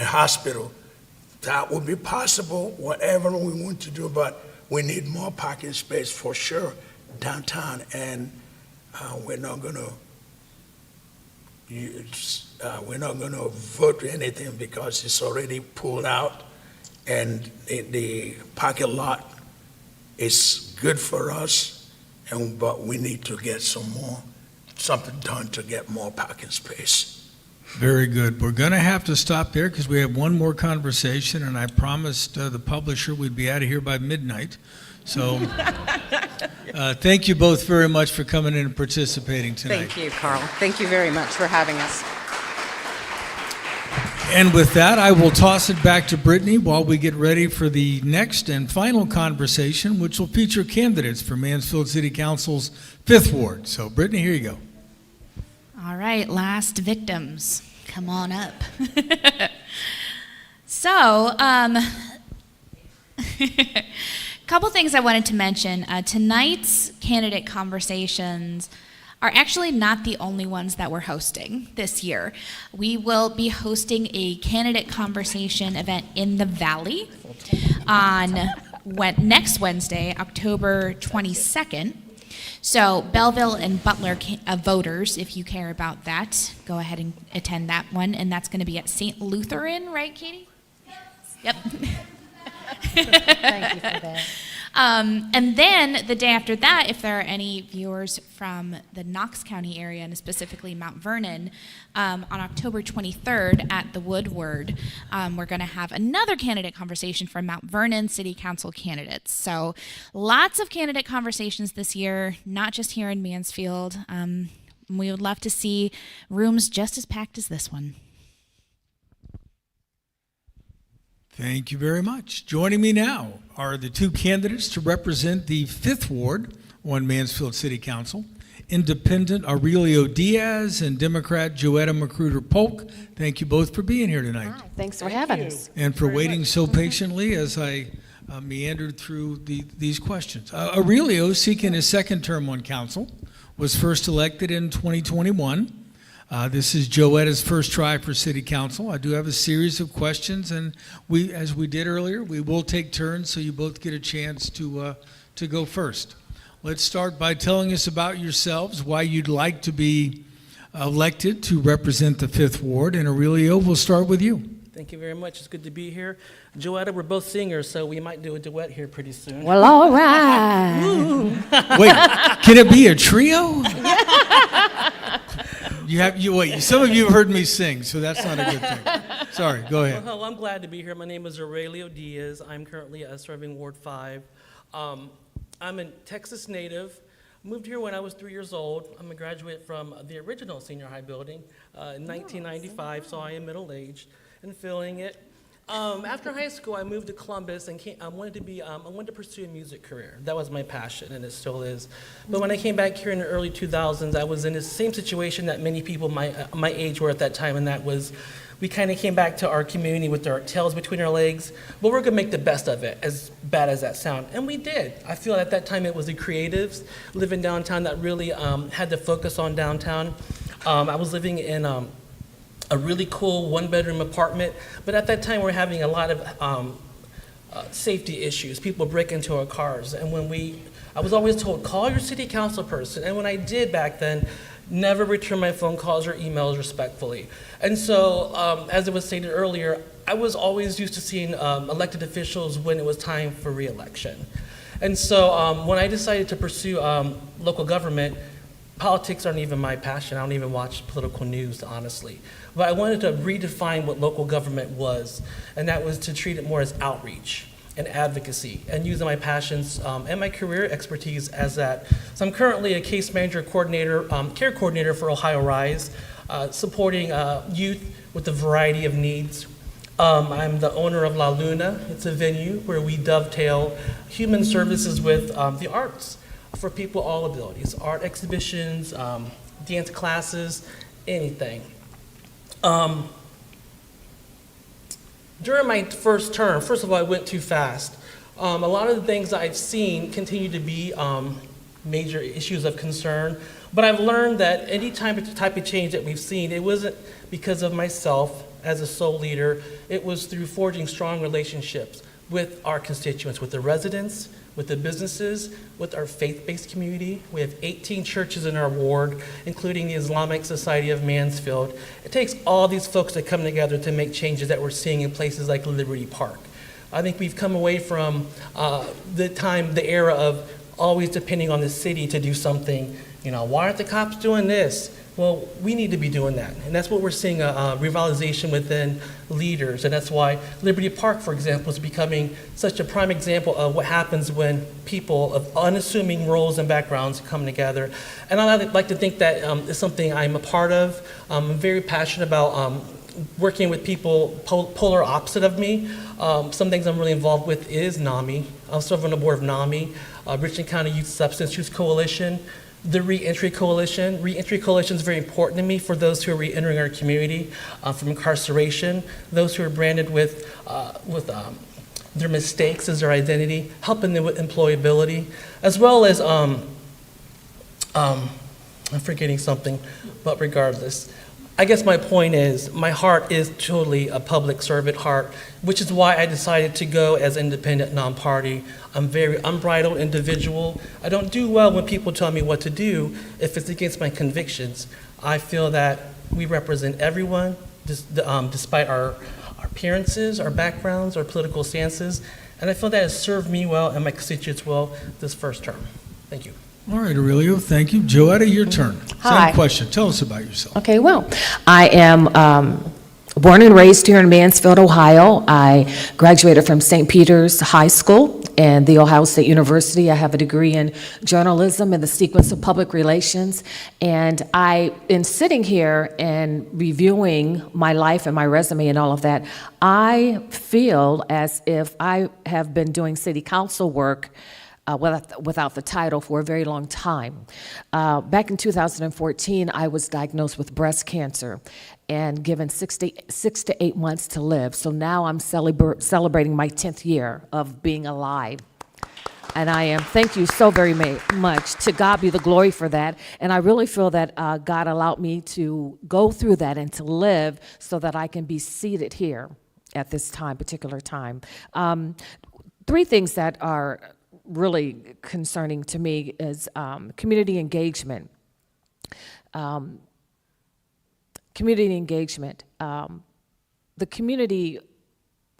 hospital, that would be possible, whatever we want to do, but we need more parking space for sure downtown, and we're not going to vote for anything because it's already pulled out, and the parking lot is good for us, but we need to get something done to get more parking space. Very good. We're going to have to stop there because we have one more conversation, and I promised the publisher we'd be out of here by midnight. So thank you both very much for coming in and participating tonight. Thank you, Carl. Thank you very much for having us. And with that, I will toss it back to Brittany while we get ready for the next and final conversation, which will feature candidates for Mansfield City Council's 5th Ward. So, Brittany, here you go. All right, last victims, come on up. So, couple things I wanted to mention. Tonight's candidate conversations are actually not the only ones that we're hosting this year. We will be hosting a candidate conversation event in the Valley on next Wednesday, October 22nd. So Belleville and Butler voters, if you care about that, go ahead and attend that one. And that's going to be at St. Lutheran, right, Katie? Yep. Thank you for that. And then the day after that, if there are any viewers from the Knox County area, and specifically Mount Vernon, on October 23rd at the Woodward, we're going to have another candidate conversation for Mount Vernon City Council candidates. So lots of candidate conversations this year, not just here in Mansfield. We would love to see rooms just as packed as this one. Thank you very much. Joining me now are the two candidates to represent the 5th Ward on Mansfield City Council, Independent Aurelio Diaz and Democrat Joetta Magruder Polk. Thank you both for being here tonight. Hi, thanks for having us. And for waiting so patiently as I meandered through these questions. Aurelio, seeking his 2nd term on council, was first elected in 2021. This is Joetta's first try for City Council. I do have a series of questions, and as we did earlier, we will take turns so you both get a chance to go first. Let's start by telling us about yourselves, why you'd like to be elected to represent the 5th Ward, and Aurelio, we'll start with you. Thank you very much. It's good to be here. Joetta, we're both singers, so we might do a duet here pretty soon. Well, all right. Wait, can it be a trio? Some of you have heard me sing, so that's not a good thing. Sorry, go ahead. Well, I'm glad to be here. My name is Aurelio Diaz. I'm currently serving Ward 5. I'm a Texas native. Moved here when I was 3 years old. I'm a graduate from the original senior high building in 1995, so I am middle-aged and feeling it. After high school, I moved to Columbus and I wanted to pursue a music career. That was my passion, and it still is. But when I came back here in the early 2000s, I was in the same situation that many people my age were at that time, and that was We kind of came back to our community with our tails between our legs, but we're gonna make the best of it, as bad as that sound. And we did. I feel at that time it was the creatives living downtown that really had to focus on downtown. I was living in a really cool one-bedroom apartment, but at that time we were having a lot of safety issues. People break into our cars, and I was always told, call your city council person. And when I did back then, never return my phone calls or emails respectfully. And so, as it was stated earlier, I was always used to seeing elected officials when it was time for re-election. And so when I decided to pursue local government, politics aren't even my passion. I don't even watch political news, honestly. But I wanted to redefine what local government was, and that was to treat it more as outreach and advocacy, and using my passions and my career expertise as that. So I'm currently a case manager coordinator, care coordinator for Ohio Rise, supporting youth with a variety of needs. I'm the owner of La Luna. It's a venue where we dovetail human services with the arts for people all abilities, art exhibitions, dance classes, anything. During my first term, first of all, I went too fast. A lot of the things I've seen continue to be major issues of concern, but I've learned that any type of change that we've seen, it wasn't because of myself as a sole leader, it was through forging strong relationships with our constituents, with the residents, with the businesses, with our faith-based community. We have 18 churches in our ward, including the Islamic Society of Mansfield. It takes all these folks to come together to make changes that we're seeing in places like Liberty Park. I think we've come away from the era of always depending on the city to do something. You know, why aren't the cops doing this? Well, we need to be doing that. And that's what we're seeing, a revitalization within leaders. And that's why Liberty Park, for example, is becoming such a prime example of what happens when people of unassuming roles and backgrounds come together. And I like to think that is something I'm a part of. I'm very passionate about working with people polar opposite of me. Some things I'm really involved with is NAMI. I'll serve on the board of NAMI, Richland County Youth Substance Use Coalition, the Reentry Coalition. Reentry Coalition is very important to me for those who are reentering our community from incarceration, those who are branded with their mistakes as their identity, helping them with employability, as well as, I'm forgetting something, but regardless. I guess my point is, my heart is totally a public servant heart, which is why I decided to go as independent, non-party. I'm a very unbridled individual. I don't do well when people tell me what to do if it's against my convictions. I feel that we represent everyone, despite our appearances, our backgrounds, our political stances, and I feel that has served me well and my constituents well this first term. Thank you. All right, Aurelio, thank you. Joetta, your turn. Hi. Same question. Tell us about yourself. Okay, well, I am born and raised here in Mansfield, Ohio. I graduated from St. Peter's High School and The Ohio State University. I have a degree in journalism and the sequence of public relations. And in sitting here and reviewing my life and my resume and all of that, I feel as if I have been doing city council work without the title for a very long time. Back in 2014, I was diagnosed with breast cancer and given 6 to 8 months to live. So now I'm celebrating my 10th year of being alive. And I am, thank you so very much. To God be the glory for that. And I really feel that God allowed me to go through that and to live so that I can be seated here at this particular time. 3 things that are really concerning to me is community engagement. Community engagement. The community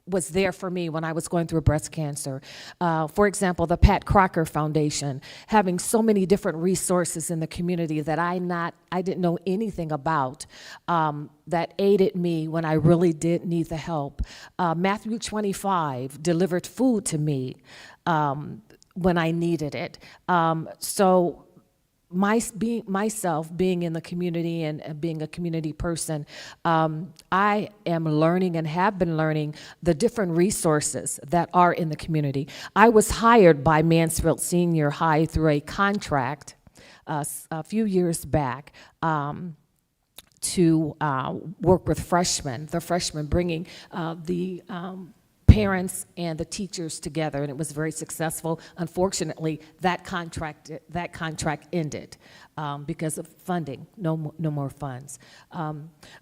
was there for me when I was going through breast cancer. For example, the Pat Crocker Foundation, having so many different resources in the community that I didn't know anything about, that aided me when I really did need the help. Matthew 25 delivered food to me when I needed it. So myself being in the community and being a community person, I am learning and have been learning the different resources that are in the community. I was hired by Mansfield Senior High through a contract a few years back to work with the freshmen bringing the parents and the teachers together, and it was very successful. Unfortunately, that contract ended because of funding, no more funds.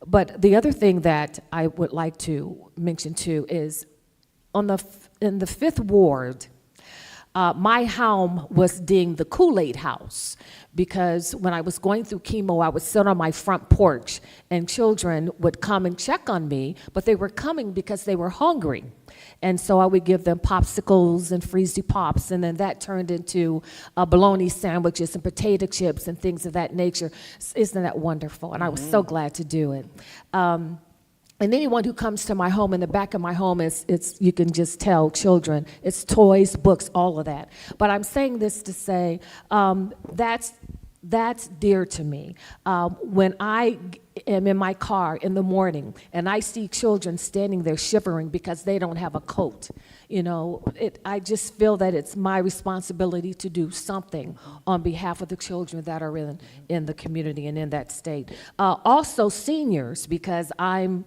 But the other thing that I would like to mention too is in the 5th Ward, my home was deemed the Kool-Aid house, because when I was going through chemo, I would sit on my front porch and children would come and check on me, but they were coming because they were hungry. And so I would give them popsicles and Freezy Pops, and then that turned into bologna sandwiches and potato chips and things of that nature. Isn't that wonderful? And I was so glad to do it. And anyone who comes to my home, in the back of my home, it's you can just tell children. It's toys, books, all of that. But I'm saying this to say that's dear to me. When I am in my car in the morning and I see children standing there shivering because they don't have a coat, you know, I just feel that it's my responsibility to do something on behalf of the children that are in the community and in that state. Also seniors, because I'm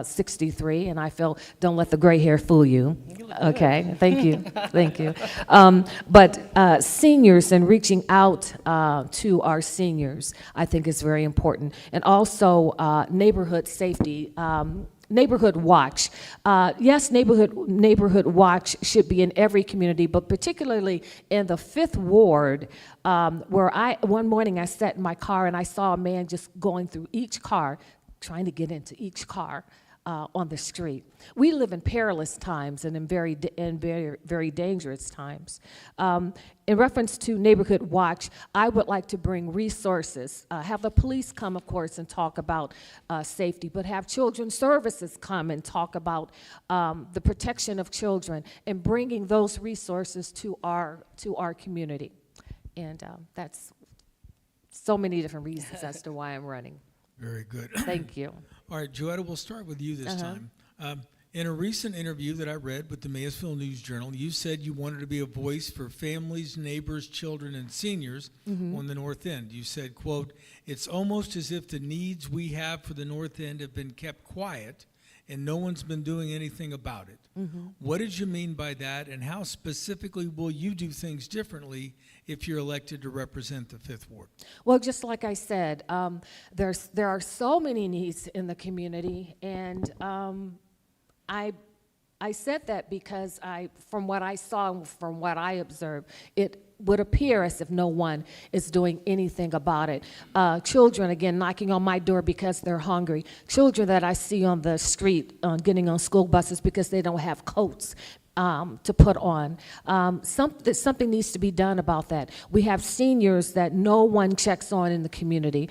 63 and I feel, don't let the gray hair fool you. Okay, thank you, thank you. But seniors and reaching out to our seniors, I think is very important. And also neighborhood safety, Neighborhood Watch. Yes, Neighborhood Watch should be in every community, but particularly in the 5th Ward, where one morning I sat in my car and I saw a man just going through each car, trying to get into each car on the street. We live in perilous times and in very dangerous times. In reference to Neighborhood Watch, I would like to bring resources, have the police come, of course, and talk about safety, but have children's services come and talk about the protection of children and bringing those resources to our community. And that's so many different reasons as to why I'm running. Very good. Thank you. All right, Joetta, we'll start with you this time. In a recent interview that I read with the Maysville News Journal, you said you wanted to be a voice for families, neighbors, children, and seniors on the North End. You said, quote, "It's almost as if the needs we have for the North End have been kept quiet and no one's been doing anything about it." What did you mean by that, and how specifically will you do things differently if you're elected to represent the 5th Ward? Well, just like I said, there are so many needs in the community, and I said that because from what I saw and from what I observed, it would appear as if no one is doing anything about it. Children, again, knocking on my door because they're hungry. Children that I see on the street getting on school buses because they don't have coats to put on. Something needs to be done about that. We have seniors that no one checks on in the community.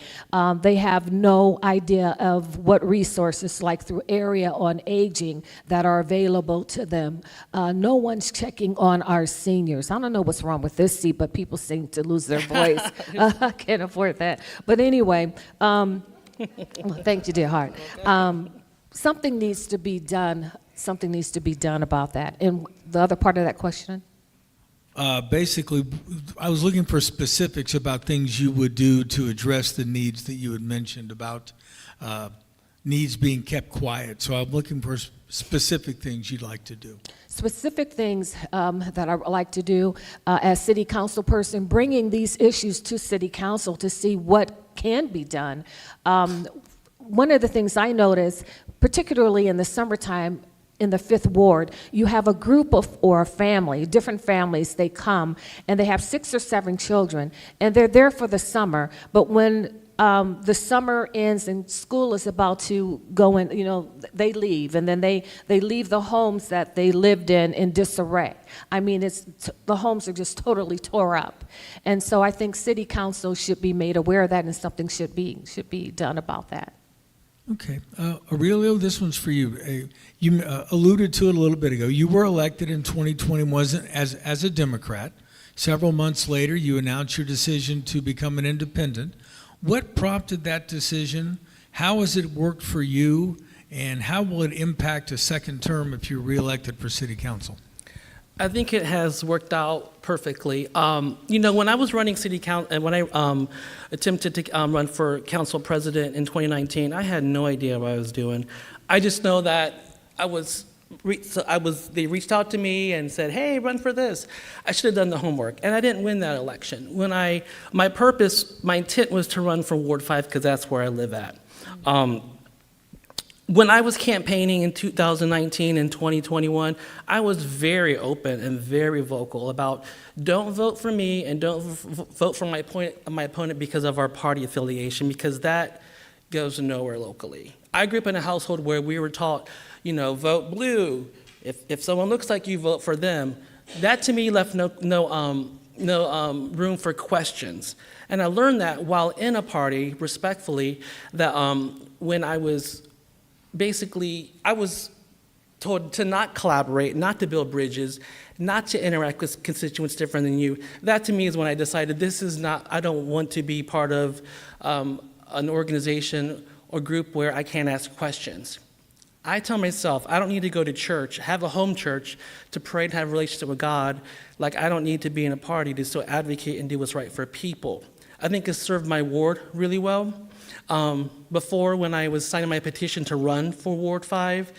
They have no idea of what resources, like through Area on Aging, that are available to them. No one's checking on our seniors. I don't know what's wrong with this seat, but people seem to lose their voice. I can't afford that. But anyway, thank you, dear heart. Something needs to be done. Something needs to be done about that. And the other part of that question? Basically, I was looking for specifics about things you would do to address the needs that you had mentioned about needs being kept quiet. So I'm looking for specific things you'd like to do. Specific things that I would like to do as city council person, bringing these issues to city council to see what can be done. One of the things I notice, particularly in the summertime, in the 5th Ward, you have a group or a family, different families, they come, and they have 6 or 7 children, and they're there for the summer, but when the summer ends and school is about to go in, you know, they leave, and then they leave the homes that they lived in disarray. I mean, the homes are just totally tore up. And so I think city council should be made aware of that, and something should be done about that. Okay. Aurelio, this one's for you. You alluded to it a little bit ago. You were elected in 2021 as a Democrat. Several months later, you announced your decision to become an independent. What prompted that decision? How has it worked for you? And how will it impact a second term if you're reelected for city council? I think it has worked out perfectly. When I was running city council, and when I attempted to run for council president in 2019, I had no idea what I was doing. I just know that they reached out to me and said, hey, run for this. I should have done the homework, and I didn't win that election. My intent was to run for Ward 5 because that's where I live at. When I was campaigning in 2019 and 2021, I was very open and very vocal about don't vote for me and don't vote for my opponent because of our party affiliation, because that goes nowhere locally. I grew up in a household where we were taught, vote blue. If someone looks like you, vote for them. That to me left no room for questions. And I learned that while in a party, respectfully, that when I was told to not collaborate, not to build bridges, not to interact with constituents different than you. That to me is when I decided I don't want to be part of an organization or group where I can't ask questions. I tell myself, I don't need to go to church, have a home church to pray and have a relationship with God, like I don't need to be in a party to still advocate and do what's right for people. I think it's served my ward really well. Before, when I was signing my petition to run for Ward 5,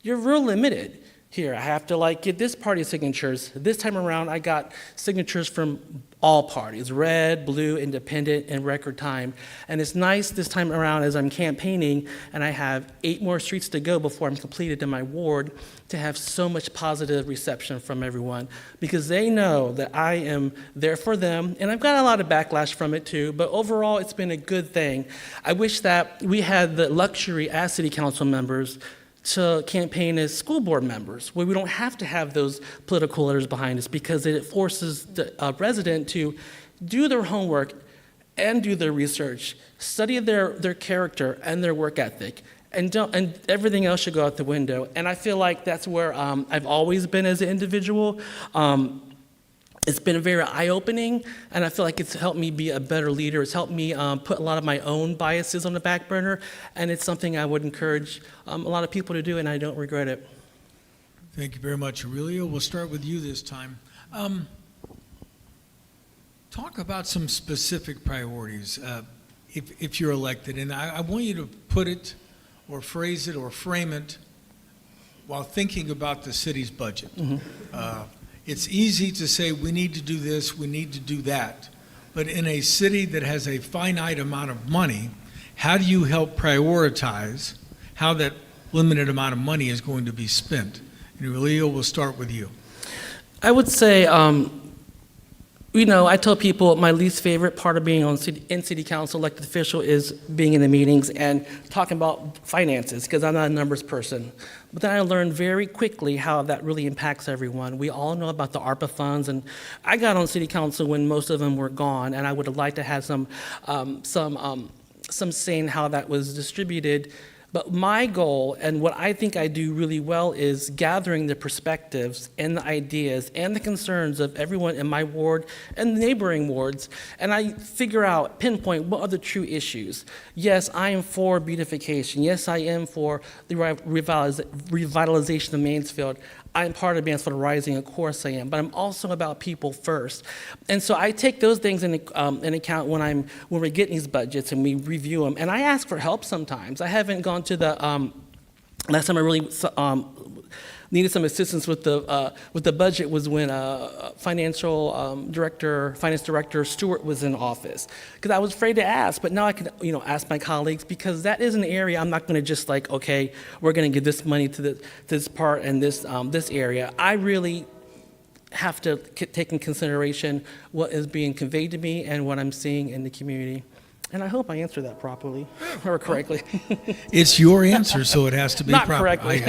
you're real limited. Here, I have to get this party's signatures. This time around, I got signatures from all parties, red, blue, independent, in record time. And it's nice this time around as I'm campaigning and I have 8 more streets to go before I'm completed in my ward to have so much positive reception from everyone because they know that I am there for them. And I've got a lot of backlash from it too, but overall it's been a good thing. I wish that we had the luxury as city council members to campaign as school board members, where we don't have to have those political letters behind us because it forces the resident to do their homework and do their research, study their character and their work ethic, and everything else should go out the window. And I feel like that's where I've always been as an individual. It's been very eye-opening, and I feel like it's helped me be a better leader. It's helped me put a lot of my own biases on the back burner, and it's something I would encourage a lot of people to do, and I don't regret it. Thank you very much, Aurelio. We'll start with you this time. Talk about some specific priorities if you're elected, and I want you to put it or phrase it or frame it while thinking about the city's budget. Mm-hmm. It's easy to say we need to do this, we need to do that, but in a city that has a finite amount of money, how do you help prioritize how that limited amount of money is going to be spent? And Aurelio, we'll start with you. I would say, I tell people my least favorite part of being in city council elected official is being in the meetings and talking about finances, because I'm not a numbers person. But then I learned very quickly how that really impacts everyone. We all know about the ARPA funds, and I got on city council when most of them were gone, and I would have liked to have some say in how that was distributed. But my goal, and what I think I do really well, is gathering the perspectives and the ideas and the concerns of everyone in my ward and the neighboring wards, and I pinpoint what are the true issues. Yes, I am for beautification. Yes, I am for the revitalization of Mansfield. I'm part of Mansfield Rising, of course I am, but I'm also about people first. And so I take those things in account when we're getting these budgets and we review them. And I ask for help sometimes. I haven't gone to the, last time I really needed some assistance with the budget was when finance director Stewart was in office. Because I was afraid to ask, but now I can ask my colleagues, because that is an area I'm not going to just okay, we're going to give this money to this part and this area. I really have to take in consideration what is being conveyed to me and what I'm seeing in the community. And I hope I answered that properly or correctly. It's your answer, so it has to be not proper. Correctly.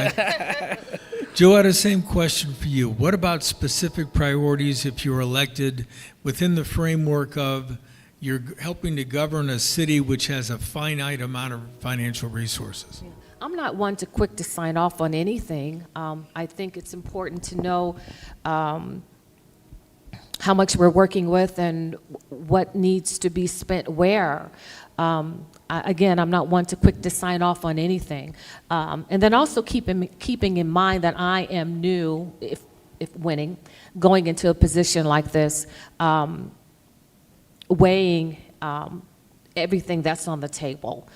Joe, I had the same question for you. What about specific priorities if you're elected within the framework of you're helping to govern a city which has a finite amount of financial resources? I'm not one to quick to sign off on anything. I think it's important to know how much we're working with and what needs to be spent where. Again, I'm not one to quick to sign off on anything. And then also keeping in mind that I am new, if winning, going into a position like this, weighing everything that's on the table.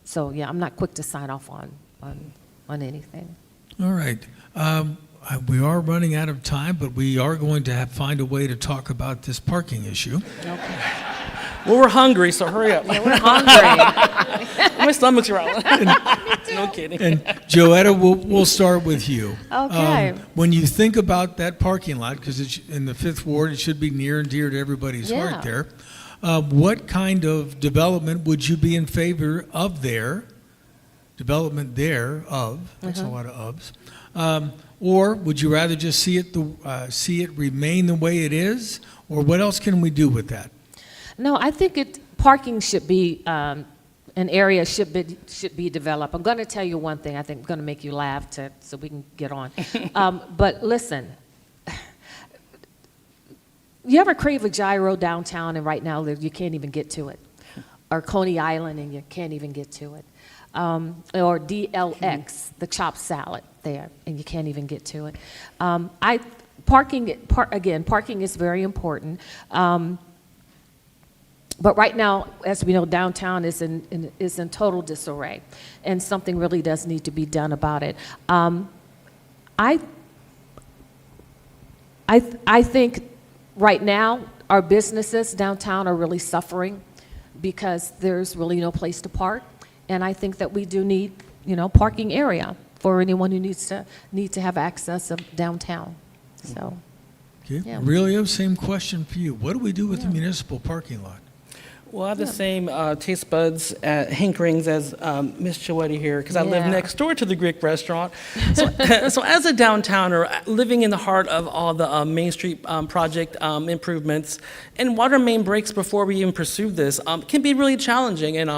So, yeah, I'm not quick to sign off on anything. All right. We are running out of time, but we are going to find a way to talk about this parking issue. Well, we're hungry, so hurry up. Yeah, we're hungry. My stomach's growling. No kidding. And Joetta, we'll start with you. Okay. When you think about that parking lot, because it's in the 5th Ward, it should be near and dear to everybody's Yeah. heart there. What kind of development would you be in favor of there? Development there of, that's a lot of ofs. Or would you rather just see it remain the way it is? Or what else can we do with that? No, I think parking should be, an area should be developed. I'm going to tell you one thing. I think I'm going to make you laugh so we can get on. But listen, you ever crave a gyro downtown and right now you can't even get to it? Or Coney Island and you can't even get to it? Or DLX, the chopped salad there, and you can't even get to it. Parking is very important. But right now, as we know, downtown is in total disarray, and something really does need to be done about it. I think right now our businesses downtown are really suffering because there's really no place to park, and I think that we do need, parking area for anyone who needs to have access of downtown. So, Okay. Yeah. Aurelio, same question for you. What do we do with the municipal parking lot? Well, I have the same taste buds, hankerings as Miss Joetta here, because I live Yeah. next door to the Greek restaurant. So, so as a downtowner, living in the heart of all the Main Street project improvements, and water main breaks before we even pursue this can be really challenging. And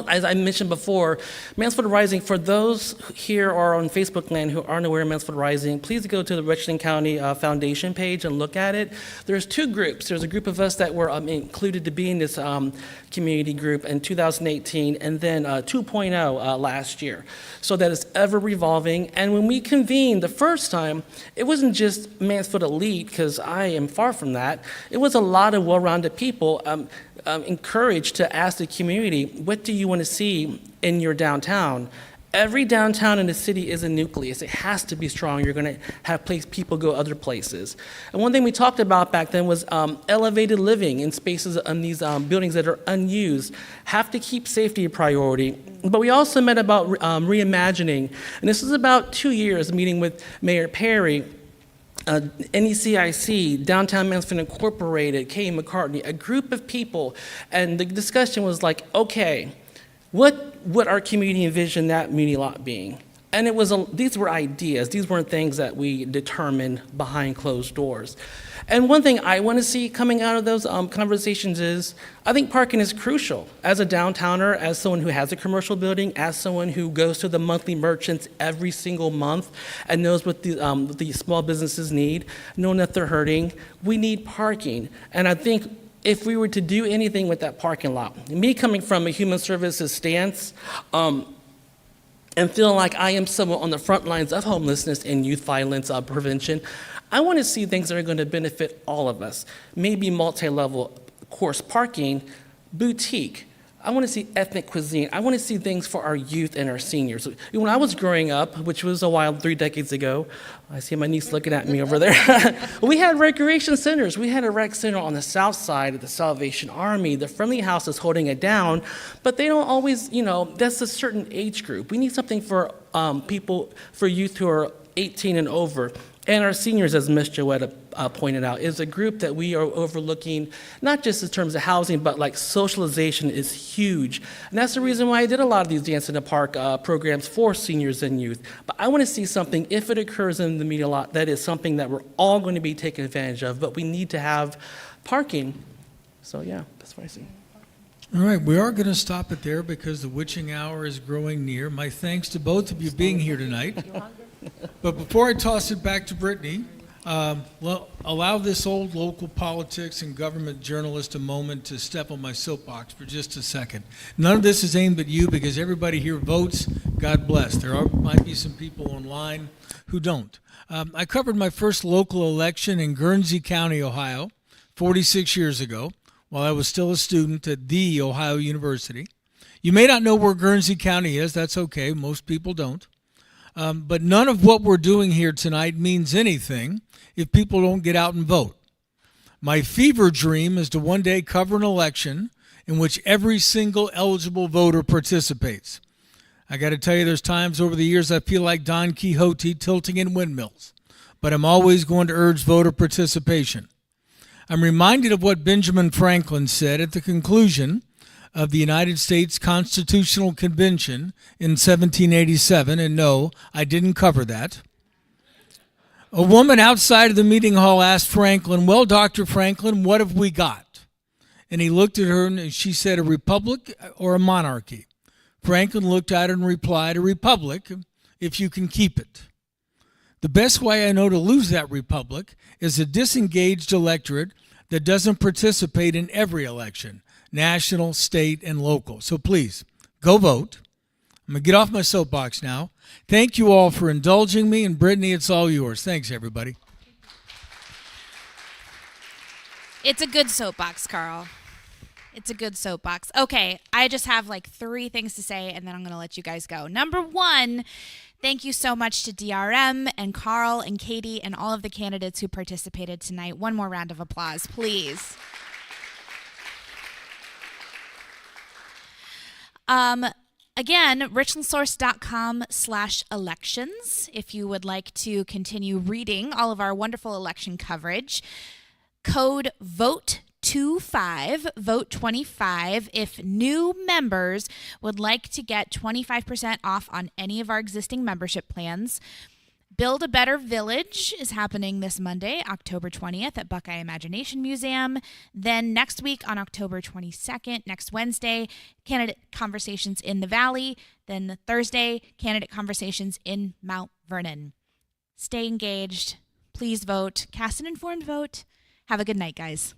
as I mentioned before, Mansfield Rising, for those here or on Facebook land who aren't aware of Mansfield Rising, please go to the Richland County Foundation page and look at it. There's two groups. There's a group of us that were included to be in this community group in 2018, and then 2.0 last year. So that is ever revolving. And when we convened the first time, it wasn't just Mansfield elite, because I am far from that. It was a lot of well-rounded people encouraged to ask the community, what do you want to see in your downtown? Every downtown in the city is a nucleus. It has to be strong. You're going to have people go other places. And one thing we talked about back then was elevated living in spaces in these buildings that are unused. Have to keep safety a priority. But we also met about reimagining. And this was about 2 years meeting with Mayor Perry, NECIC, Downtown Mansfield Incorporated, Kay McCartney, a group of people. And the discussion was like, okay, what would our community envision that muni lot being? And these were ideas. These weren't things that we determined behind closed doors. And one thing I want to see coming out of those conversations is, I think parking is crucial. As a downtowner, as someone who has a commercial building, as someone who goes to the monthly merchants every single month and knows what the small businesses need, knowing that they're hurting, we need parking. And I think if we were to do anything with that parking lot, me coming from a human services stance, and feeling like I am someone on the front lines of homelessness and youth violence prevention, I want to see things that are going to benefit all of us. Maybe multi-level course parking, boutique. I want to see ethnic cuisine. I want to see things for our youth and our seniors. When I was growing up, which was a while, 3 decades ago, I see my niece looking at me over there. We had recreation centers. We had a rec center on the south side of the Salvation Army. The Friendly House is holding it down, but they don't always, that's a certain age group. We need something for for youth who are 18 and over. And our seniors, as Ms. Joetta pointed out, is a group that we are overlooking, not just in terms of housing, but like socialization is huge. And that's the reason why I did a lot of these Dance in the Park programs for seniors and youth. But I want to see something, if it occurs in the media lot, that is something that we're all going to be taking advantage of, but we need to have parking. So yeah, that's what I see. All right, we are going to stop it there because the witching hour is growing near. My thanks to both of you being here tonight. But before I toss it back to Brittany, allow this old local politics and government journalist a moment to step on my soapbox for just a second. None of this is aimed at you because everybody here votes. God bless. There might be some people online who don't. I covered my first local election in Guernsey County, Ohio, 46 years ago, while I was still a student at The Ohio University. You may not know where Guernsey County is. That's okay. Most people don't. But none of what we're doing here tonight means anything if people don't get out and vote. My fever dream is to one day cover an election in which every single eligible voter participates. I got to tell you, there's times over the years I feel like Don Quixote tilting in windmills, but I'm always going to urge voter participation. I'm reminded of what Benjamin Franklin said at the conclusion of the United States Constitutional Convention in 1787, and no, I didn't cover that. A woman outside of the meeting hall asked Franklin, "Well, Dr. Franklin, what have we got?" And he looked at her and she said, "A republic or a monarchy?" Franklin looked at her and replied, "A republic, if you can keep it." The best way I know to lose that republic is a disengaged electorate that doesn't participate in every election, national, state, and local. So please, go vote. I'm going to get off my soapbox now. Thank you all for indulging me, and Brittany, it's all yours. Thanks, everybody. It's a good soapbox, Carl. It's a good soapbox. Okay, I just have like 3 things to say, and then I'm going to let you guys go. Number 1, thank you so much to DRM and Carl and Katie and all of the candidates who participated tonight. One more round of applause, please. Again, richlandsource.com/elections if you would like to continue reading all of our wonderful election coverage. Code VOTE25, VOTE25, if new members would like to get 25% off on any of our existing membership plans. Build a Better Village is happening this Monday, October 20th at Buckeye Imagination Museum. Then next week on October 22nd, next Wednesday, candidate conversations in the Valley. Then Thursday, candidate conversations in Mount Vernon. Stay engaged. Please vote. Cast an informed vote. Have a good night, guys.